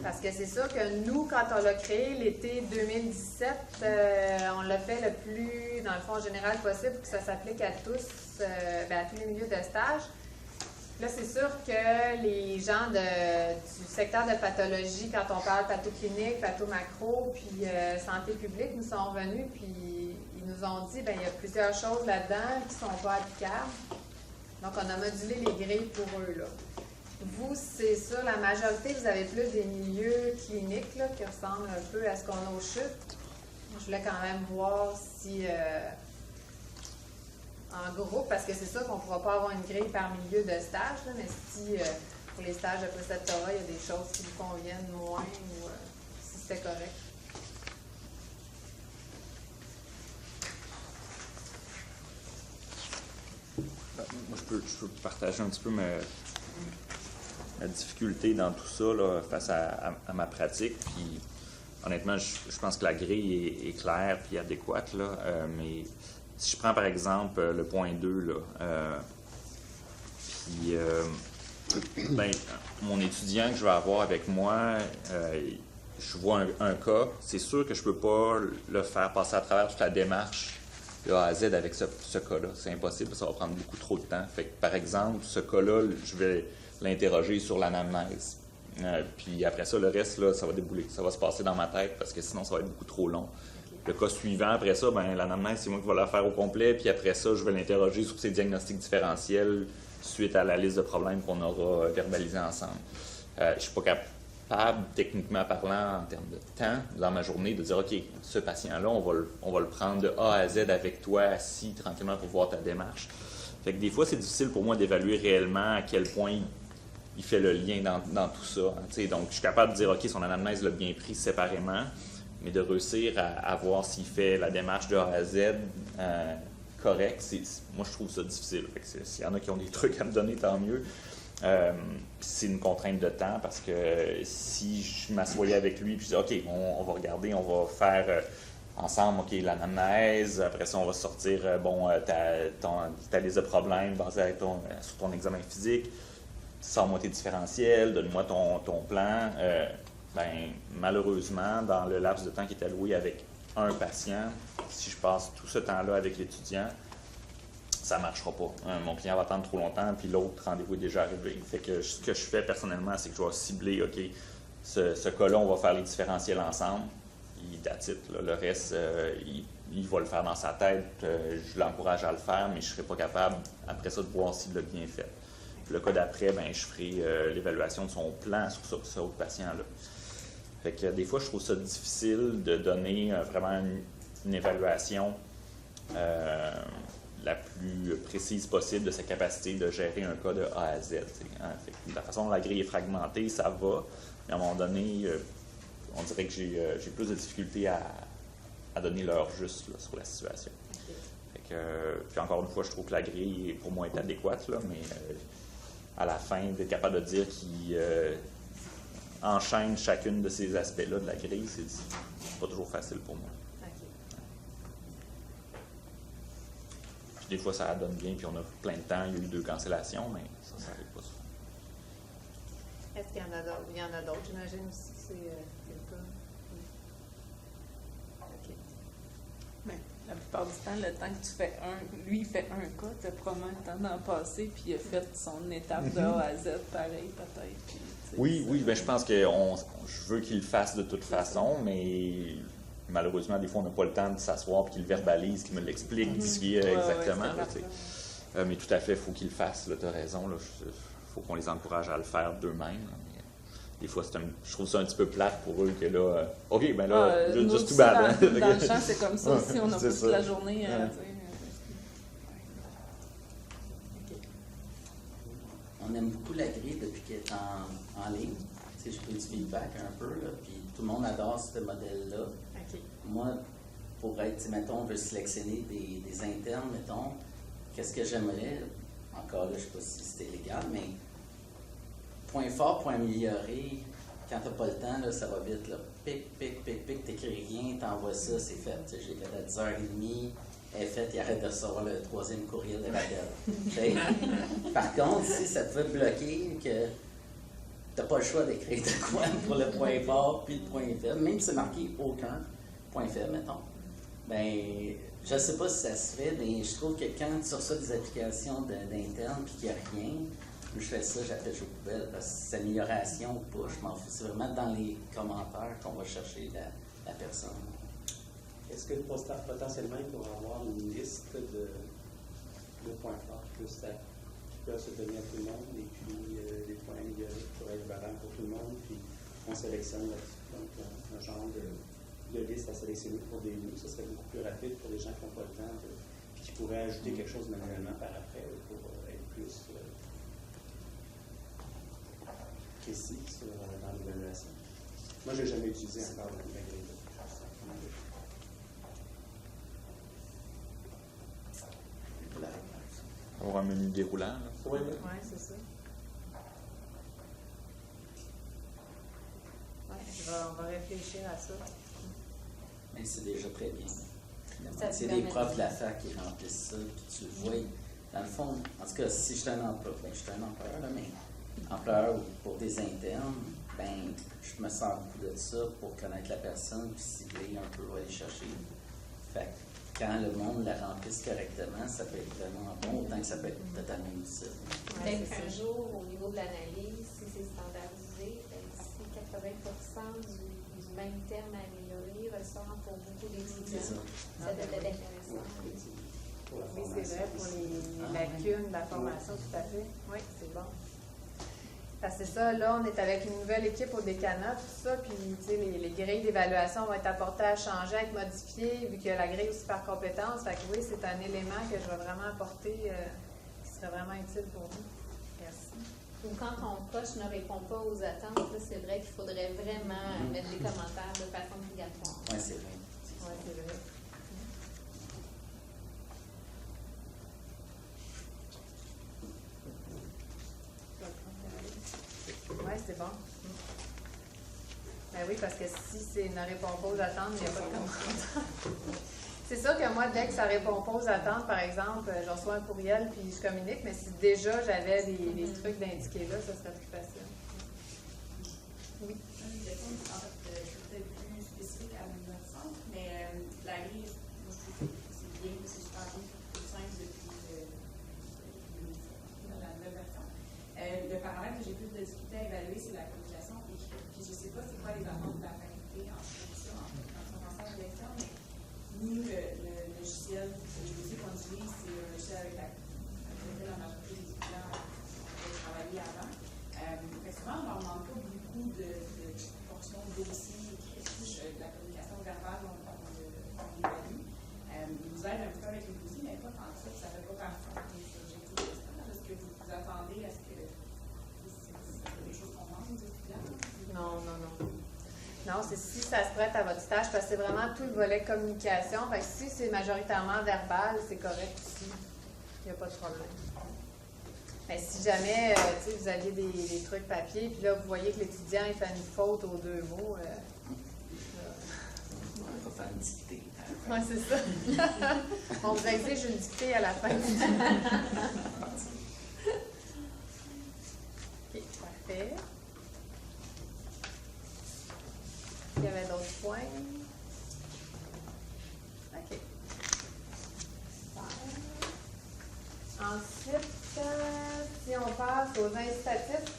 Parce que c'est sûr que nous, quand on l'a créé l'été 2017, on l'a fait le plus, dans le fond, général possible pour que ça s'applique à tous, à tous les milieux de stage. Là, c'est sûr que les gens du secteur de pathologie, quand on parle pathoclinique, pathomacro, puis santé publique, nous sont revenus, puis ils nous ont dit, il y a plusieurs choses là-dedans qui ne sont pas applicables. Donc, on a modulé les grilles pour eux, là. Vous, c'est ça, la majorité, vous avez plus des milieux cliniques là, qui ressemblent un peu à ce qu'on a au CHUT. Je voulais quand même voir si, en groupe, parce que c'est sûr qu'on ne pourra pas avoir une grille par milieu de stage, là, mais si, pour les stages de préceptorat, il y a des choses qui vous conviennent moins ou si c'était correct. Moi, je peux partager un petit peu ma difficulté dans tout ça là, face à ma pratique. Puis, honnêtement, je pense que la grille est claire et adéquate. Là, mais si je prends par exemple le point 2, là, mon étudiant que je vais avoir avec moi, je vois un cas, c'est sûr que je ne peux pas le faire passer à travers toute la démarche de A à Z avec ce cas-là. C'est impossible, ça va prendre beaucoup trop de temps. Fait que, par exemple, ce cas-là, je vais l'interroger sur l'anamnèse. Puis après ça, le reste, là, ça va débouler. Ça va se passer dans ma tête parce que sinon, ça va être beaucoup trop long. Le cas suivant, après ça, l'anamnèse, c'est moi qui vais la faire au complet. Puis après ça, je vais l'interroger sur ses diagnostics différentiels suite à la liste de problèmes qu'on aura verbalisés ensemble. Je ne suis pas capable, techniquement parlant, en termes de temps, dans ma journée, de dire, OK, ce patient-là, on va le prendre de A à Z avec toi, assis tranquillement pour voir ta démarche. Fait que des fois, c'est difficile pour moi d'évaluer réellement à quel point il fait le lien dans tout ça. Hein, donc, je suis capable de dire, OK, son anamnèse l'a bien pris séparément, mais de réussir à voir s'il fait la démarche de A à Z correct, moi, je trouve ça difficile. S'il y en a qui ont des trucs à me donner, tant mieux. C'est une contrainte de temps parce que si je m'assoyais avec lui et je disais, OK, on va regarder, on va faire ensemble, OK, l'anamnèse, après ça, on va sortir ta liste de problèmes basée sur ton examen physique, sors-moi tes différentiels, donne-moi ton plan. Malheureusement, dans le laps de temps qui est alloué avec un patient, si je passe tout ce temps-là avec l'étudiant, ça ne marchera pas. Mon client va attendre trop longtemps, puis l'autre rendez-vous est déjà arrivé. Fait que ce que je fais personnellement, c'est que je vais cibler, OK, ce cas-là, on va faire les différentiels ensemble. That's it, là. Le reste, il va le faire dans sa tête. Je l'encourage à le faire, mais je ne serai pas capable, après ça, de voir s'il l'a bien fait. Puis le cas d'après, je ferai l'évaluation de son plan sur ce autre patient-là. Fait que des fois, je trouve ça difficile de donner vraiment une évaluation la plus précise possible de sa capacité de gérer un cas de A à Z. Hein. Fait que la façon dont la grille est fragmentée, ça va, mais à un moment donné, on dirait que j'ai plus de difficultés à donner l'heure juste là, sur la situation. Fait que, puis encore une fois, je trouve que la grille, pour moi, est adéquate, là, mais à la fin, d'être capable de dire qu'il enchaîne chacune de ces aspects-là de la grille, c'est pas toujours facile pour moi. Puis des fois, ça donne bien, puis on a plein de temps, il y a eu 2 cancellations, mais ça n'arrive pas souvent. Est-ce qu'il y en a d'autres? Il y en a d'autres, j'imagine aussi que c'est le cas. OK. Bien, la plupart du temps, le temps que tu fais lui, il fait un cas, tu as probablement le temps d'en passer, puis il a fait son étape de A à Z, pareil, peut-être. Puis, oui, je pense que je veux qu'il le fasse de toute façon, mais malheureusement, des fois, on n'a pas le temps de s'asseoir et qu'il le verbalise, qu'il me l'explique, exactement. Mais tout à fait, il faut qu'il le fasse, tu as raison. Il faut qu'on les encourage à le faire d'eux-mêmes. Des fois, je trouve ça un petit peu plate pour eux que là, OK, just too bad. Dans le champ, c'est comme ça aussi, on n'a pas toute la journée. On aime beaucoup la grille depuis qu'elle est en ligne. J'ai pris du feedback un peu, là, puis tout le monde adore ce modèle-là. Okay. Moi, pour être, mettons, on veut sélectionner des internes, mettons, qu'est-ce que j'aimerais, encore là, je ne sais pas si c'était légal, mais point fort, point amélioré, quand tu n'as pas le temps, là, ça va vite, là. Pic, t'écris rien, t'envoies ça, c'est fait. J'ai fait à 10h30, elle est faite, il arrête de recevoir le 3e courriel de rappel. Par contre, si ça te fait bloquer que tu n'as pas le choix d'écrire de quoi pour le point fort puis le point faible, même si c'est marqué aucun point faible, mettons, je ne sais pas si ça se fait, mais je trouve que quand tu reçois des applications d'interne puis qu'il n'y a rien, je fais ça, j'appelle aux poubelles parce que c'est amélioration ou pas, je m'en fous. C'est vraiment dans les commentaires qu'on va chercher la personne. Est-ce que potentiellement il pourrait avoir une liste de points forts qui peuvent se donner à tout le monde et puis des points améliorés pour être valable pour tout le monde, puis on sélectionne donc un genre de liste à sélectionner pour des mots. Ça serait beaucoup plus rapide pour les gens qui n'ont pas le temps puis qui pourraient ajouter quelque chose manuellement par après pour être plus précis dans l'évaluation. Moi, je n'ai jamais utilisé encore la grille. Avoir un menu déroulant. Oui, c'est ça. On va réfléchir à ça. Mais c'est déjà très bien. C'est des profs de la fac qui remplissent ça, puis tu le vois. Dans le fond, en tout cas, si je suis un employeur, je suis un employeur, là, mais employeur pour des internes, je me sens beaucoup de ça pour connaître la personne, puis cibler un peu, aller chercher. Fait quand le monde la remplisse correctement, ça peut être vraiment bon, autant que ça peut être totalement inutile. Peut-être qu'un jour, au niveau de l'analyse, si c'est standardisé, si 80% du même terme à améliorer ressort pour beaucoup d'étudiants, ça devrait être intéressant. Oui, c'est vrai, pour les lacunes de la formation, tout à fait. Oui, c'est bon. Parce que c'est ça, là, on est avec une nouvelle équipe au décanat, tout ça, puis tu sais, les grilles d'évaluation vont être apportées à changer, à être modifiées, vu qu'il y a la grille aussi par compétence. Fait que oui, c'est un élément que je vais vraiment apporter qui serait vraiment utile pour nous. Merci. Ou quand on coche ne répond pas aux attentes, là, c'est vrai qu'il faudrait vraiment mettre des commentaires de façon obligatoire. Oui, c'est vrai. Oui, c'est vrai. Oui, c'est bon. Ben oui, parce que si c'est ne répond pas aux attentes, il n'y a pas de commentaire. C'est sûr que moi, dès que ça ne répond pas aux attentes, par exemple, je reçois un courriel puis je communique, mais si déjà j'avais des trucs d'indiquer là, ça serait plus facile. Oui. Une question, en fait, peut-être plus spécifique à notre centre, mais la grille, moi je trouve que c'est bien, c'est super bien, c'est plus simple depuis la nouvelle version. Le paramètre que j'ai plus de difficulté à évaluer, c'est la communication écrite. Puis je ne sais pas c'est quoi les attentes de la faculté en ça, quand on pense à l'élection, mais nous, le logiciel qu'on utilise, c'est un logiciel avec lequel la majorité des étudiants ont travaillé avant. Souvent, on ne leur demande pas beaucoup de portions de dossiers écrites, de la communication verbale, on l'évalue. Ils vous aident un peu avec les dossiers, mais pas tant que ça, ça ne fait pas partie des objectifs de stage. Est-ce que vous vous attendez à ce que c'est des choses qu'on demande aux étudiants? Non. Non, c'est si ça se prête à votre stage, parce que c'est vraiment tout le volet communication. Fait que si c'est majoritairement verbal, c'est correct aussi. Il n'y a pas de problème. Mais si jamais vous aviez des trucs papier, puis là, vous voyez que l'étudiant il fait une faute aux deux mots. On va faire une dictée. Oui, c'est ça. On vous exige une dictée à la fin. OK, parfait. Il y avait d'autres points. OK. Ensuite, si on passe aux incitatifs,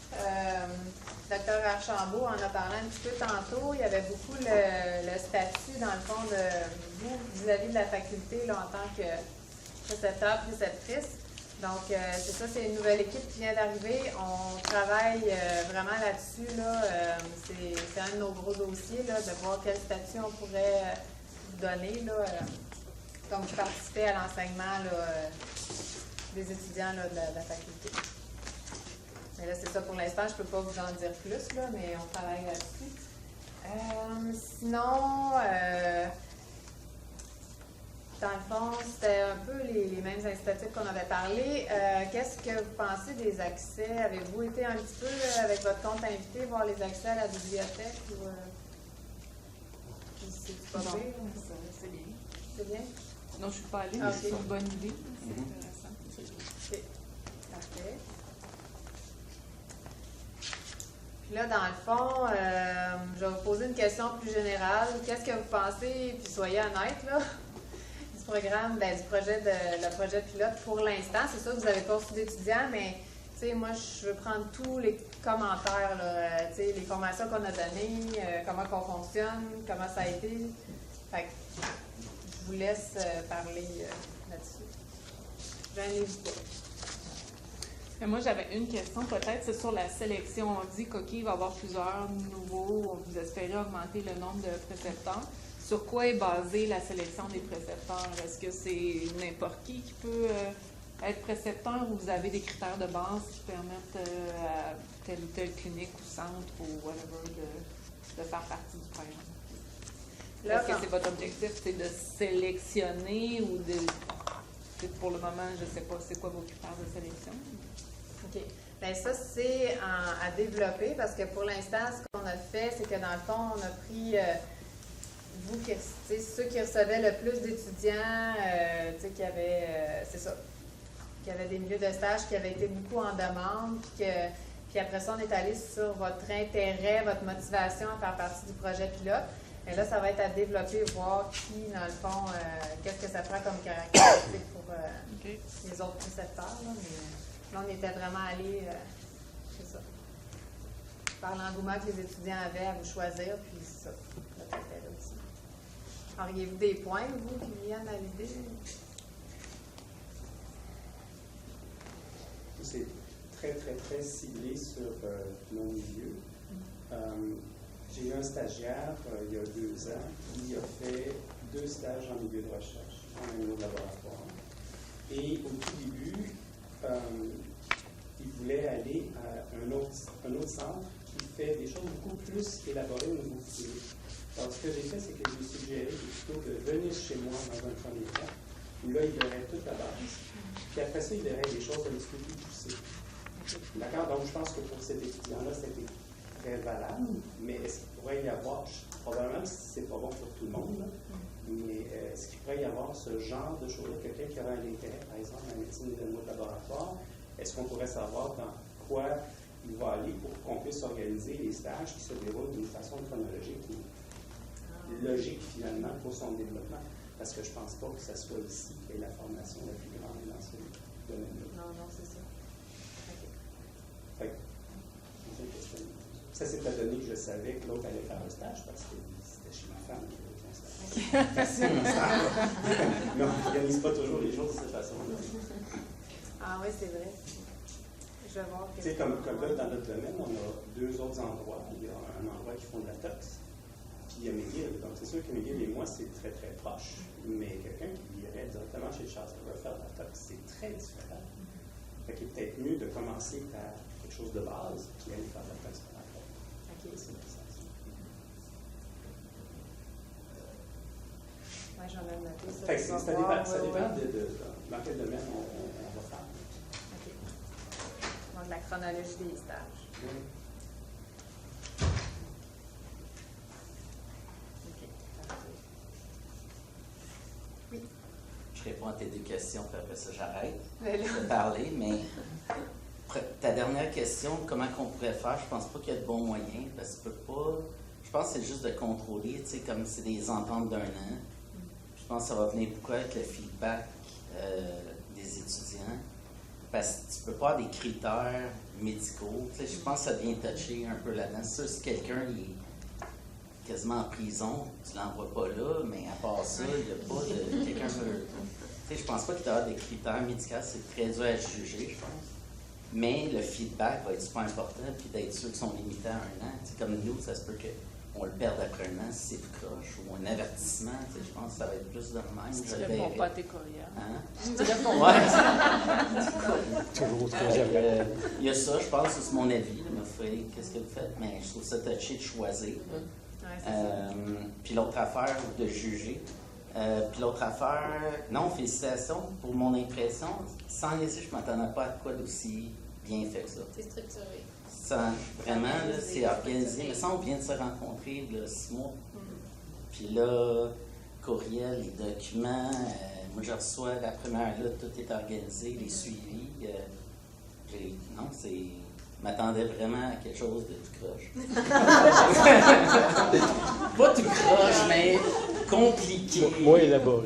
Dr. Archambault en a parlé un petit peu tantôt. Il y avait beaucoup le statut, dans le fond, de vous vis-à-vis de la faculté là, en tant que précepteur, préceptrice. Donc, c'est ça, c'est une nouvelle équipe qui vient d'arriver. On travaille vraiment là-dessus. Là, c'est un de nos gros dossiers, là, de voir quel statut on pourrait vous donner, là, comme vous participez à l'enseignement des étudiants là, de la faculté. Mais là, c'est ça pour l'instant, je ne peux pas vous en dire plus, là, mais on travaille là-dessus. Sinon, dans le fond, c'était un peu les mêmes incitatifs qu'on avait parlé. Qu'est-ce que vous pensez des accès? Avez-vous été un petit peu avec votre compte invité voir les accès à la bibliothèque? Ou, c'est pas Non, bien? c'est bien. C'est bien? Non, je ne suis pas allée, mais c'est une bonne idée. C'est intéressant. OK. Parfait. Puis là, dans le fond, je vais vous poser une question plus générale. Qu'est-ce que vous pensez, puis soyez honnête, là, du programme, du projet le projet pilote pour l'instant? C'est sûr que vous n'avez pas reçu d'étudiants, mais tu sais, moi, je veux prendre tous les commentaires, là, tu sais, les formations qu'on a données, comment qu'on fonctionne, comment ça a été. Fait que je vous laisse parler là-dessus. Gênez-vous pas. Moi, j'avais une question, peut-être, c'est sur la sélection. On dit qu'il va y avoir plusieurs nouveaux, vous espérez augmenter le nombre de précepteurs. Sur quoi est basée la sélection des précepteurs? Est-ce que c'est n'importe qui peut être précepteur ou vous avez des critères de base qui permettent à telle ou telle clinique ou centre ou whatever de faire partie du programme? Est-ce que c'est votre objectif, c'est de sélectionner ou de... Pour le moment, je ne sais pas, c'est quoi vos critères de sélection? OK. Bien, ça, c'est à développer parce que pour l'instant, ce qu'on a fait, c'est que dans le fond, on a pris ceux qui recevaient le plus d'étudiants, qui avaient, qui avaient des milieux de stage qui avaient été beaucoup en demande, puis après ça, on est allé sur votre intérêt, votre motivation à faire partie du projet pilote. Mais là, ça va être à développer, voir qui, dans le fond, qu'est-ce que ça prend comme caractéristique pour les autres précepteurs. Là, mais là, on était vraiment allé, c'est ça, par l'engouement que les étudiants avaient à vous choisir, puis c'est ça, notre intérêt aussi. Auriez-vous des points, vous, qui viennent à l'idée? C'est très, très, très ciblé sur mon milieu. J'ai eu un stagiaire il y a 2 ans qui a fait 2 stages en milieu de recherche, en milieu de laboratoire. Et au tout début, il voulait aller à un autre centre qui fait des choses beaucoup plus élaborées au niveau clinique. Alors, ce que j'ai fait, c'est que j'ai suggéré plutôt de venir chez moi dans un premier temps, où là, il verrait toute la base. Puis après ça, il verrait des choses un petit peu plus poussées. D'accord? Donc, je pense que pour cet étudiant-là, c'était très valable, mais est-ce qu'il pourrait y avoir, probablement que c'est pas bon pour tout le monde, là, mais est-ce qu'il pourrait y avoir ce genre de choses-là, quelqu'un qui aurait un intérêt, par exemple, à la médecine des animaux de laboratoire, est-ce qu'on pourrait savoir dans quoi il va aller pour qu'on puisse organiser les stages qui se déroulent d'une façon chronologique ou logique, finalement, pour son développement? Parce que je ne pense pas que ce soit ici qu'il y ait la formation la plus grande dans ce domaine-là. Non, c'est ça. Fait que, ça, c'est à donner que je savais que l'autre allait faire le stage parce que c'était chez ma femme qui faisait son stage. Mais on n'organise pas toujours les choses de cette façon-là. Ah oui, c'est vrai. Je vais voir. Tu sais, comme là, dans notre domaine, on a 2 autres endroits. Il y a un endroit qui font de la tox, puis il y a McGill. Donc, c'est sûr que McGill et moi, c'est très, très proche. Mais quelqu'un qui irait directement chez Charles River faire de la tox, c'est très différent. Fait qu'il est peut-être mieux de commencer par quelque chose de base, puis aller faire de la tox par après. OK. C'est le sens. Oui, j'en ai noté ça. Fait que ça dépend de dans quel domaine on va faire. OK. Donc, la chronologie des stages. Oui. OK. Parfait. Oui. Je réponds à tes 2 questions, puis après ça, j'arrête Mais là... de parler. Mais ta dernière question, comment qu'on pourrait faire, je pense pas qu'il y a de bons moyens, parce que tu peux pas. Je pense que c'est juste de contrôler, tu sais, comme c'est des ententes d'1 an. Je pense que ça va venir beaucoup avec le feedback des étudiants, parce que tu peux pas avoir des critères médicaux. Tu sais, je pense que ça devient touché un peu là-dedans. C'est sûr, si quelqu'un est quasiment en prison, tu l'envoies pas là, mais à part ça, il n'y a pas de... Quelqu'un veut... Tu sais, je pense pas qu'il y a des critères médicaux, c'est très dur à juger, je pense. Mais le feedback va être super important, puis d'être sûr qu'ils sont limités à 1 an. Tu sais, comme nous, ça se peut qu'on le perde après 1 an si c'est tout croche, ou un avertissement, tu sais, je pense que ça va être plus de même. Si tu ne réponds pas à tes courriels. Hein? Si tu réponds pas. Toujours au 3e. Il y a ça, je pense, c'est mon avis. Il m'a fait qu'est-ce que vous faites, mais je trouve ça touché de choisir. Puis l'autre affaire, de juger. Puis l'autre affaire, non, félicitations pour mon impression. Sans laisser, je ne m'attendais pas à quoi d'aussi bien fait que ça. C'est structuré. Ça, vraiment, là, c'est organisé. Mais ça, on vient de se rencontrer il y a 6 mois. Puis là, courriel, les documents, moi je reçois la première là, tout est organisé, les suivis. Non, c'est. Je m'attendais vraiment à quelque chose de tout croche. Pas tout croche, mais compliqué. Moins élaboré.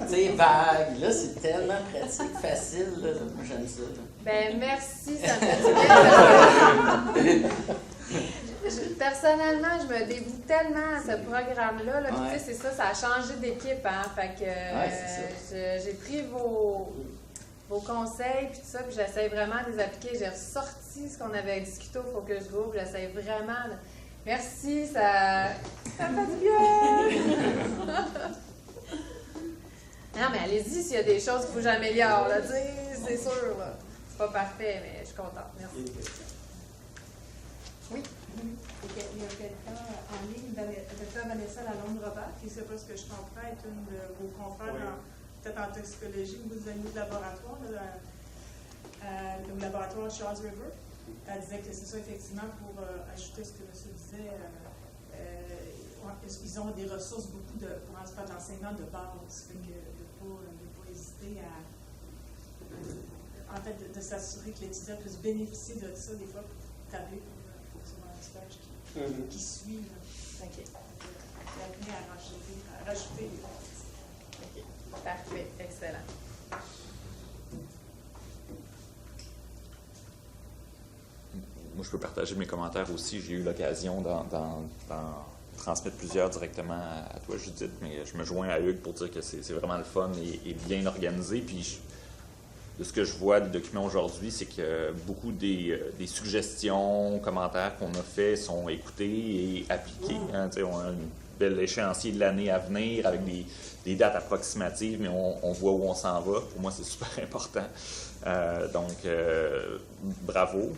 Tu sais, vague. Là, c'est tellement pratique, facile. Là. Moi, j'aime ça. Là. Ben merci, ça me fait du bien. Personnellement, je me dévoue tellement à ce programme-là. Là, Ouais. tu sais, c'est ça, ça a changé d'équipe. Hein, fait que j'ai pris vos conseils, puis tout ça, puis j'essaie vraiment de les appliquer. J'ai ressorti ce qu'on avait discuté au Focus Group. J'essaie vraiment de... Merci, ça me fait du bien! Non, mais allez-y s'il y a des choses qu'il faut que j'améliore, là, tu sais, c'est sûr, là. C'est pas parfait, mais je suis contente. Merci. Oui? Il y a quelqu'un en ligne, Dr. Vanessa Lalonde-Robert, qui, c'est pas ce que je comprends, est une de vos confrères, peut-être en toxicologie, ou des animaux de laboratoire, au laboratoire Charles River. Elle disait que c'est ça, effectivement, pour ajouter ce que M. disait, ils ont des ressources beaucoup pour en faire de l'enseignement de base. Fait que de ne pas hésiter en fait, de s'assurer que l'étudiant puisse bénéficier de ça, des fois, pour tabler pour un stage qui suit. Là. OK. appelé à rajouter des parties. OK. Parfait. Excellent. Moi, je peux partager mes commentaires aussi. J'ai eu l'occasion d'en transmettre plusieurs directement à toi, Judith, mais je me joins à Hugues pour dire que c'est vraiment le fun et bien organisé. Puis, de ce que je vois des documents aujourd'hui, c'est que beaucoup des suggestions, commentaires qu'on a faits sont écoutés et appliqués. Hein, on a une belle échéancier de l'année à venir avec des dates approximatives, mais on voit où on s'en va. Pour moi, c'est super important. Donc, bravo.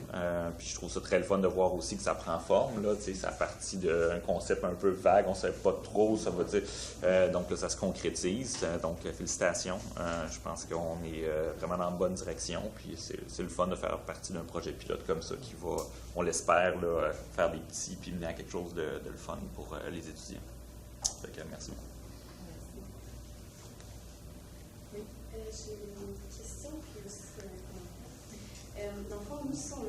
Puis je trouve ça très le fun de voir aussi que ça prend forme. Là, ça partit d'un concept un peu vague, on ne savait pas trop où ça va dire. Donc là, ça se concrétise. Donc, félicitations. Je pense qu'on est vraiment dans la bonne direction. Puis c'est le fun de faire partie d'un projet pilote comme ça qui va, on l'espère, là, faire des petits puis mener à quelque chose de le fun pour les étudiants. Fait que, merci beaucoup. Oui, j'ai une question puis aussi un commentaire. Dans le fond, nous, on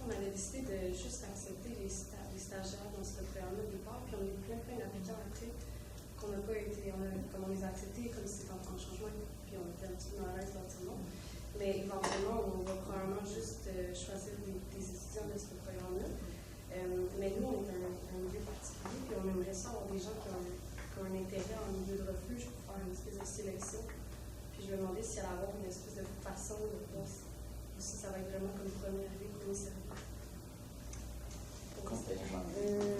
avait décidé de juste accepter les stagiaires dans ce programme au départ, puis on a eu plein d'applicants après qu'on n'a pas été, comme on les a acceptés, comme c'était en changement, puis on était un petit peu mal à l'aise dans tout le monde. Mais éventuellement, on va probablement juste choisir des étudiants de ce programme-là. Mais nous, on est un milieu particulier, puis on aimerait ça avoir des gens qui ont un intérêt en milieu de refuge pour faire une espèce de sélection. Puis je me demandais s'il allait avoir une espèce de façon de voir si ça va être vraiment comme premier arrivé, premier servi.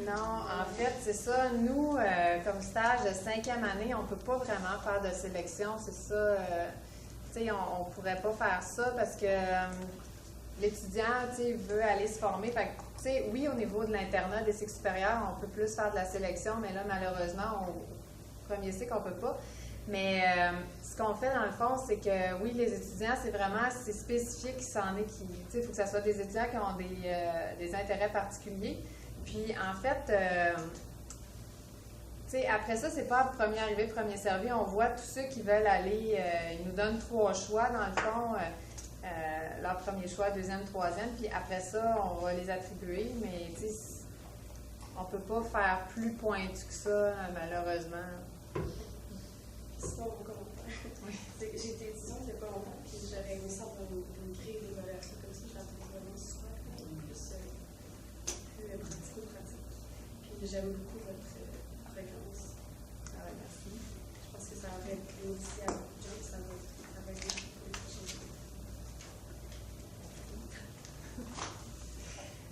Non, en fait, c'est ça. Nous, comme stage de 5e année, on ne peut pas vraiment faire de sélection. C'est ça. Tu sais, on ne pourrait pas faire ça parce que l'étudiant, tu sais, veut aller se former. Fait que, tu sais, oui, au niveau de l'internat, des cycles supérieurs, on peut plus faire de la sélection, mais là, malheureusement, au premier cycle, on ne peut pas. Mais ce qu'on fait, dans le fond, c'est que, oui, les étudiants, c'est spécifique, c'en est qui, tu sais, il faut que ce soit des étudiants qui ont des intérêts particuliers. Puis, en fait, tu sais, après ça, c'est pas premier arrivé, premier servi. On voit tous ceux qui veulent aller, ils nous donnent 3 choix, dans le fond, leur premier choix, deuxième, troisième. Puis après ça, on va les attribuer, mais, tu sais, on peut pas faire plus pointu que ça, malheureusement. Sinon, mon commentaire. Oui. J'ai été étudiante il n'y a pas longtemps, puis j'aurais aimé ça pour une grille d'évaluation comme ça. Je la trouve vraiment super, plus pratico-pratique. Puis j'aime beaucoup votre fréquence. Ah ouais, merci. Je pense que ça aurait été aussi à beaucoup de gens, ça va aider beaucoup les prochaines années.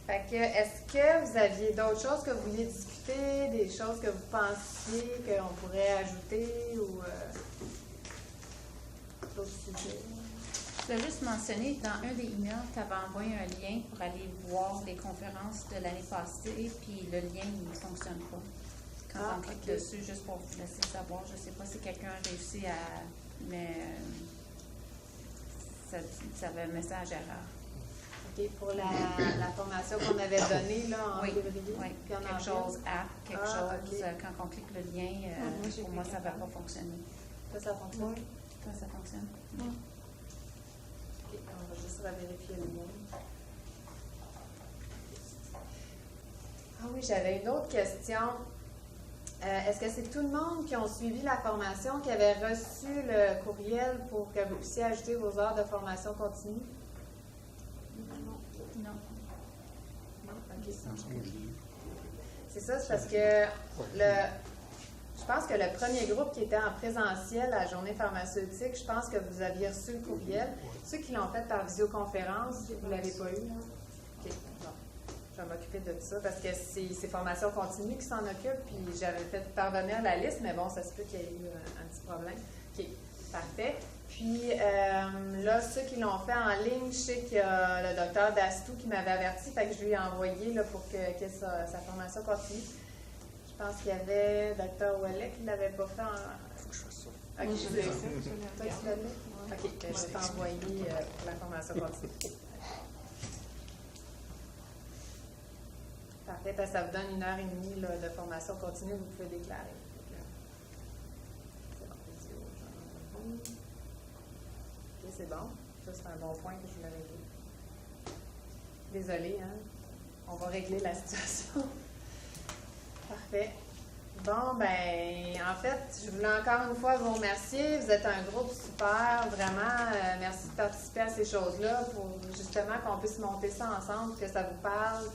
Fait que, est-ce que vous aviez d'autres choses que vous vouliez discuter, des choses que vous pensiez qu'on pourrait ajouter ou d'autres sujets? Je voulais juste mentionner, dans un des emails, tu avais envoyé un lien pour aller voir les conférences de l'année passée, puis le lien ne fonctionne pas. Quand on clique dessus, juste pour vous laisser savoir, je ne sais pas si quelqu'un a réussi à... Mais ça avait un message erreur. OK, pour la formation qu'on avait donnée là, en février. Oui, quelque chose, quand on clique le lien, pour moi, ça ne va pas fonctionner. Ça fonctionne? Oui. Ça fonctionne. Oui. OK, on va juste vérifier le lien. Ah oui, j'avais une autre question. Est-ce que c'est tout le monde qui ont suivi la formation qui avait reçu le courriel pour que vous puissiez ajouter vos heures de formation continue? Non. OK. C'est ça, c'est parce que je pense que le premier groupe qui était en présentiel à la journée pharmaceutique, je pense que vous aviez reçu le courriel. Ceux qui l'ont fait par visioconférence, vous ne l'avez pas eu, là? OK, bon. Je vais m'occuper de tout ça parce que c'est Formation continue qui s'en occupe, puis j'avais fait parvenir la liste, mais bon, ça se peut qu'il y ait eu un petit problème. OK, parfait. Puis là, ceux qui l'ont fait en ligne, je sais qu'il y a le docteur Dastou qui m'avait averti, fait que je lui ai envoyé là, pour que sa formation continue. Je pense qu'il y avait Dr. Ouellet qui ne l'avait pas fait en... Faut que je fasse ça. OK, oui, je l'ai fait. Toi, tu l'avais? OK, je vais t'envoyer pour la formation continue. Parfait, parce que ça vous donne 1h30 là, de formation continue, vous pouvez déclarer. C'est bon, OK, c'est bon. Ça, c'est un bon point que je voulais régler. Désolée, hein? On va régler la situation. Parfait. Bon, ben, en fait, je voulais encore une fois vous remercier. Vous êtes un groupe super, vraiment. Merci de participer à ces choses-là pour justement qu'on puisse monter ça ensemble, que ça vous parle,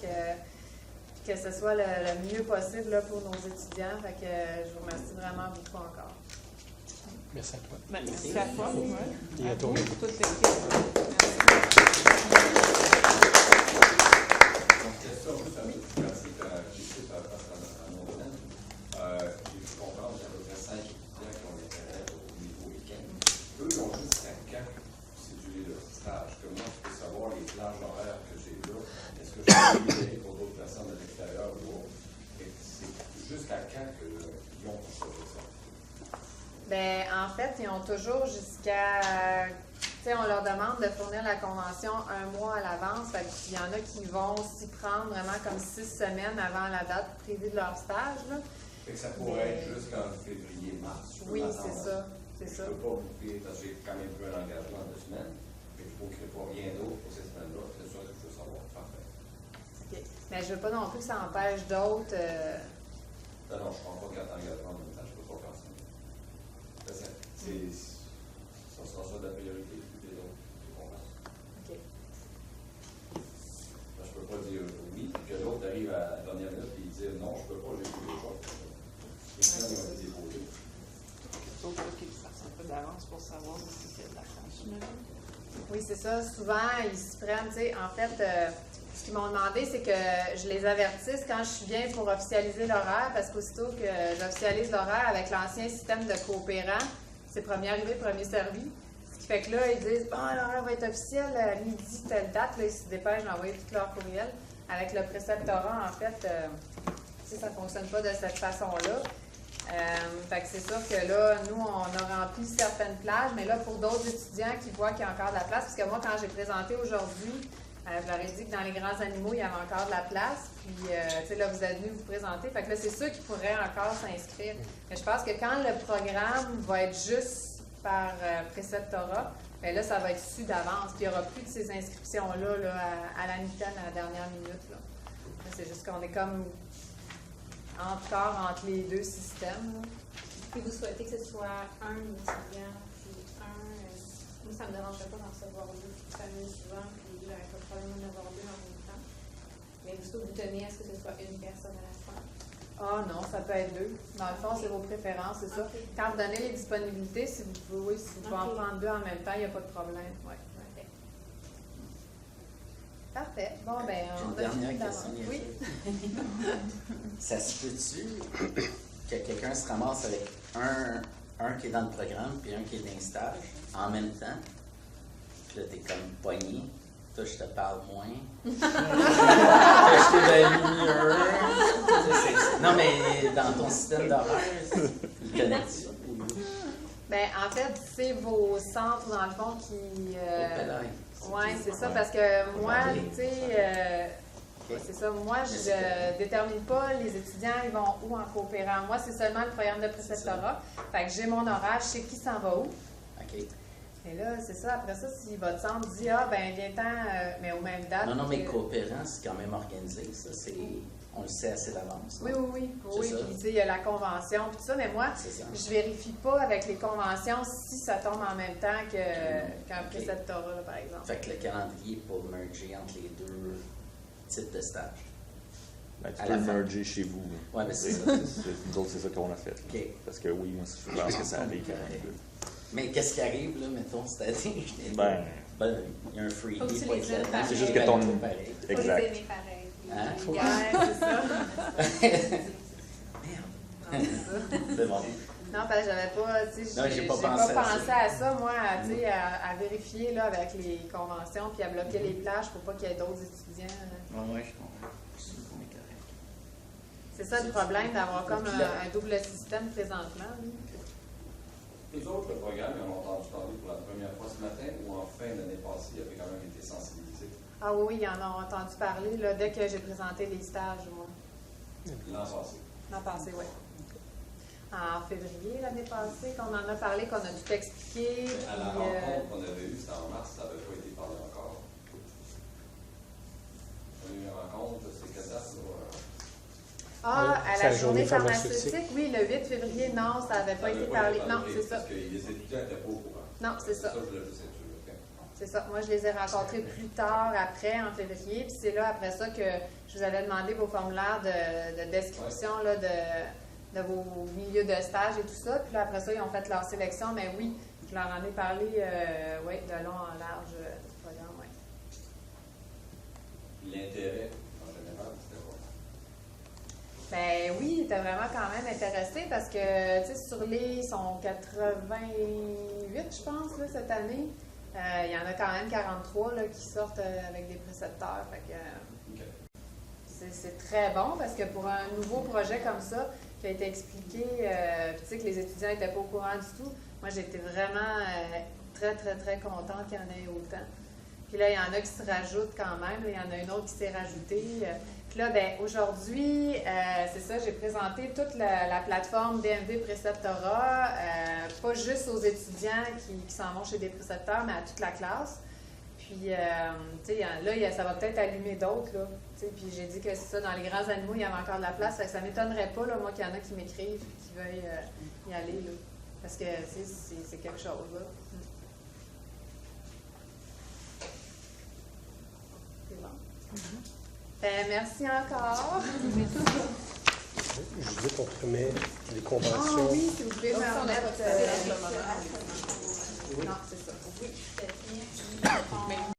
que ce soit le mieux possible là, pour nos étudiants. Fait que je vous remercie vraiment beaucoup encore. Merci à toi. Ben, merci à toi. Et à toi. Toute l'équipe. Question juste un peu plus pratique, j'ai fait par rapport à mon domaine. J'ai pu comprendre qu'il y a à peu près 5 étudiants qui ont l'intérêt au niveau week-end. Eux, ils ont jusqu'à quand pour céduler leur stage. Comment je peux savoir les plages horaires que j'ai là? Est-ce que je peux les libérer pour d'autres personnes de l'extérieur ou autre? Et c'est jusqu'à quand qu'ils ont pour faire ça? Bien, en fait, ils ont toujours jusqu'à... Tu sais, on leur demande de fournir la convention 1 mois à l'avance. Fait qu'il y en a qui vont s'y prendre vraiment comme 6 semaines avant la date prévue de leur stage. Là. Fait que ça pourrait être jusqu'en février-mars. Oui, c'est ça. C'est ça. Je ne peux pas boucler parce que j'ai quand même pris un engagement de 2 semaines. Mais je ne bouclerai pas rien d'autre pour cette semaine-là. C'est ça que je veux savoir. Parfait. OK. Mais je ne veux pas non plus que ça empêche d'autres. Non, je ne prends pas 4 engagements en même temps. Je ne peux pas faire ça. Ça sera ça de la priorité plus des autres. Tu comprends? OK. Je ne peux pas dire oui, puis que l'autre arrive à la dernière minute et il dit non, je ne peux pas, j'ai plus d'autres choses. Les gens ont été déposés. Sauf qu'ils fassent un peu d'avance pour savoir si c'est de la chance. Oui, c'est ça. Souvent, ils se prennent, tu sais, en fait, ce qu'ils m'ont demandé, c'est que je les avertisse quand je viens pour officialiser l'horaire, parce qu'aussitôt que j'officialise l'horaire avec l'ancien système de coopérants, c'est premier arrivé, premier servi. Ce qui fait que là, ils disent, bon, l'horaire va être officiel, midi, telle date, là, ils se dépêchent d'envoyer tout leur courriel. Avec le préceptorat, en fait, tu sais, ça ne fonctionne pas de cette façon-là. Fait que c'est sûr que là, nous, on a rempli certaines plages, mais là, pour d'autres étudiants qui voient qu'il y a encore de la place, parce que moi, quand j'ai présenté aujourd'hui, je leur ai dit que dans les grands animaux, il y avait encore de la place, puis, tu sais, là, vous êtes venus vous présenter, fait que là, c'est sûr qu'ils pourraient encore s'inscrire. Mais je pense que quand le programme va être juste par préceptorat, bien là, ça va être su d'avance, puis il n'y aura plus de ces inscriptions-là là, à la mi-temps, à la dernière minute, là. C'est juste qu'on est comme encore entre les deux systèmes. Là. Puis vous souhaitez que ce soit un étudiant, puis moi, ça ne me dérangerait pas d'en recevoir 2 familles souvent, puis j'aurais pas de problème d'en avoir 2 en même temps. Mais vous tenez à ce que ce soit une personne à la fois? Ah non, ça peut être 2. Dans le fond, c'est vos préférences, c'est ça. Quand vous donnez les disponibilités, si vous pouvez, si vous pouvez en prendre 2 en même temps, il n'y a pas de problème. Ouais. Parfait. Bon, ben, on a une dernière question. Oui. Ça se peut-tu que quelqu'un se ramasse avec un qui est dans le programme puis un qui est dans le stage en même temps? Puis là, t'es comme pogné. Toi, je te parle moins. Je t'évalue mieux. Non, mais dans ton système d'horaire, il connaît-tu? Bien, en fait, c'est vos centres, dans le fond, qui... oui, c'est ça, parce que moi, tu sais, c'est ça, moi, je ne détermine pas les étudiants, ils vont où en coopérant. Moi, c'est seulement le programme de préceptorat. Fait que j'ai mon horaire, je sais qui s'en va où. OK. Et là, c'est ça, après ça, si votre centre dit, ah, ben viens-t'en, mais aux mêmes dates. Non, mais coopérant, c'est quand même organisé, ça, c'est... On le sait assez d'avance. Oui, oui. Puis tu sais, il y a la convention, puis tout ça, mais moi, je vérifie pas avec les conventions si ça tombe en même temps qu'un préceptorat, là, par exemple. Fait que le calendrier pour merger entre les 2 types de stages. Ben, tu peux le merger chez vous. Oui, mais c'est ça. Nous autres, c'est ça qu'on a fait. Okay. Parce que oui, moi, je pense que ça arrive. Mais qu'est-ce qui arrive, là, mettons, cette année? Ben, il y a un freebie pour être là-dedans. C'est juste que ton... Exact. Faut les aimer pareil. Hein? C'est ça. Merde. C'est bon. Non, parce que j'avais pas, tu sais, j'ai pas pensé à ça, moi, tu sais, à vérifier, là, avec les conventions, puis à bloquer les plages pour pas qu'il y ait d'autres étudiants. Oui, je comprends. C'est ça le problème d'avoir comme un double système présentement. Les autres programmes, ils ont entendu parler pour la première fois ce matin ou en fin d'année passée, ils avaient quand même été sensibilisés. Ah oui, ils en ont entendu parler là, dès que j'ai présenté les stages, moi. L'an passé. L'an passé, oui. En février, l'année passée, qu'on en a parlé, qu'on a dû expliquer. À la rencontre qu'on avait eue, c'était en mars, ça n'avait pas été parlé encore. On a eu une rencontre, c'est quelle date? À la journée pharmaceutique, oui, le 8 février, non, ça n'avait pas été parlé. Non, c'est ça. Parce que les étudiants n'étaient pas au courant. Non, c'est ça. Ça, je voulais juste être sûr. OK. C'est ça. Moi, je les ai rencontrés plus tard, après, en février. Puis c'est là, après ça, que je vous avais demandé vos formulaires de description là, de vos milieux de stage et tout ça. Puis là, après ça, ils ont fait leur sélection. Mais oui, je leur en ai parlé de long en large du programme. Ouais. L'intérêt, en général, c'était quoi? Ben oui, ils étaient vraiment quand même intéressés parce que, tu sais, sur ils sont 88, je pense, là, cette année. Il y en a quand même 43 là, qui sortent avec des précepteurs. Fait que, c'est très bon parce que pour un nouveau projet comme ça, qui a été expliqué, tu sais que les étudiants n'étaient pas au courant du tout, moi j'étais vraiment très, très, très contente qu'il y en ait autant. Puis là, il y en a qui se rajoutent quand même. Il y en a une autre qui s'est rajoutée. Puis là, ben aujourd'hui, c'est ça, j'ai présenté toute la plateforme DMV Préceptorat, pas juste aux étudiants qui s'en vont chez des précepteurs, mais à toute la classe. Puis, tu sais, là, ça va peut-être allumer d'autres, là. Puis j'ai dit que c'est ça, dans les grands animaux, il y avait encore de la place. Ça ne m'étonnerait pas, là, moi, qu'il y en a qui m'écrivent et qui veuillent y aller, là. Parce que, tu sais, c'est quelque chose, là. C'est bon. Ben, merci encore. Judith, on te remet les conventions. Ah oui, si vous pouvez me remettre.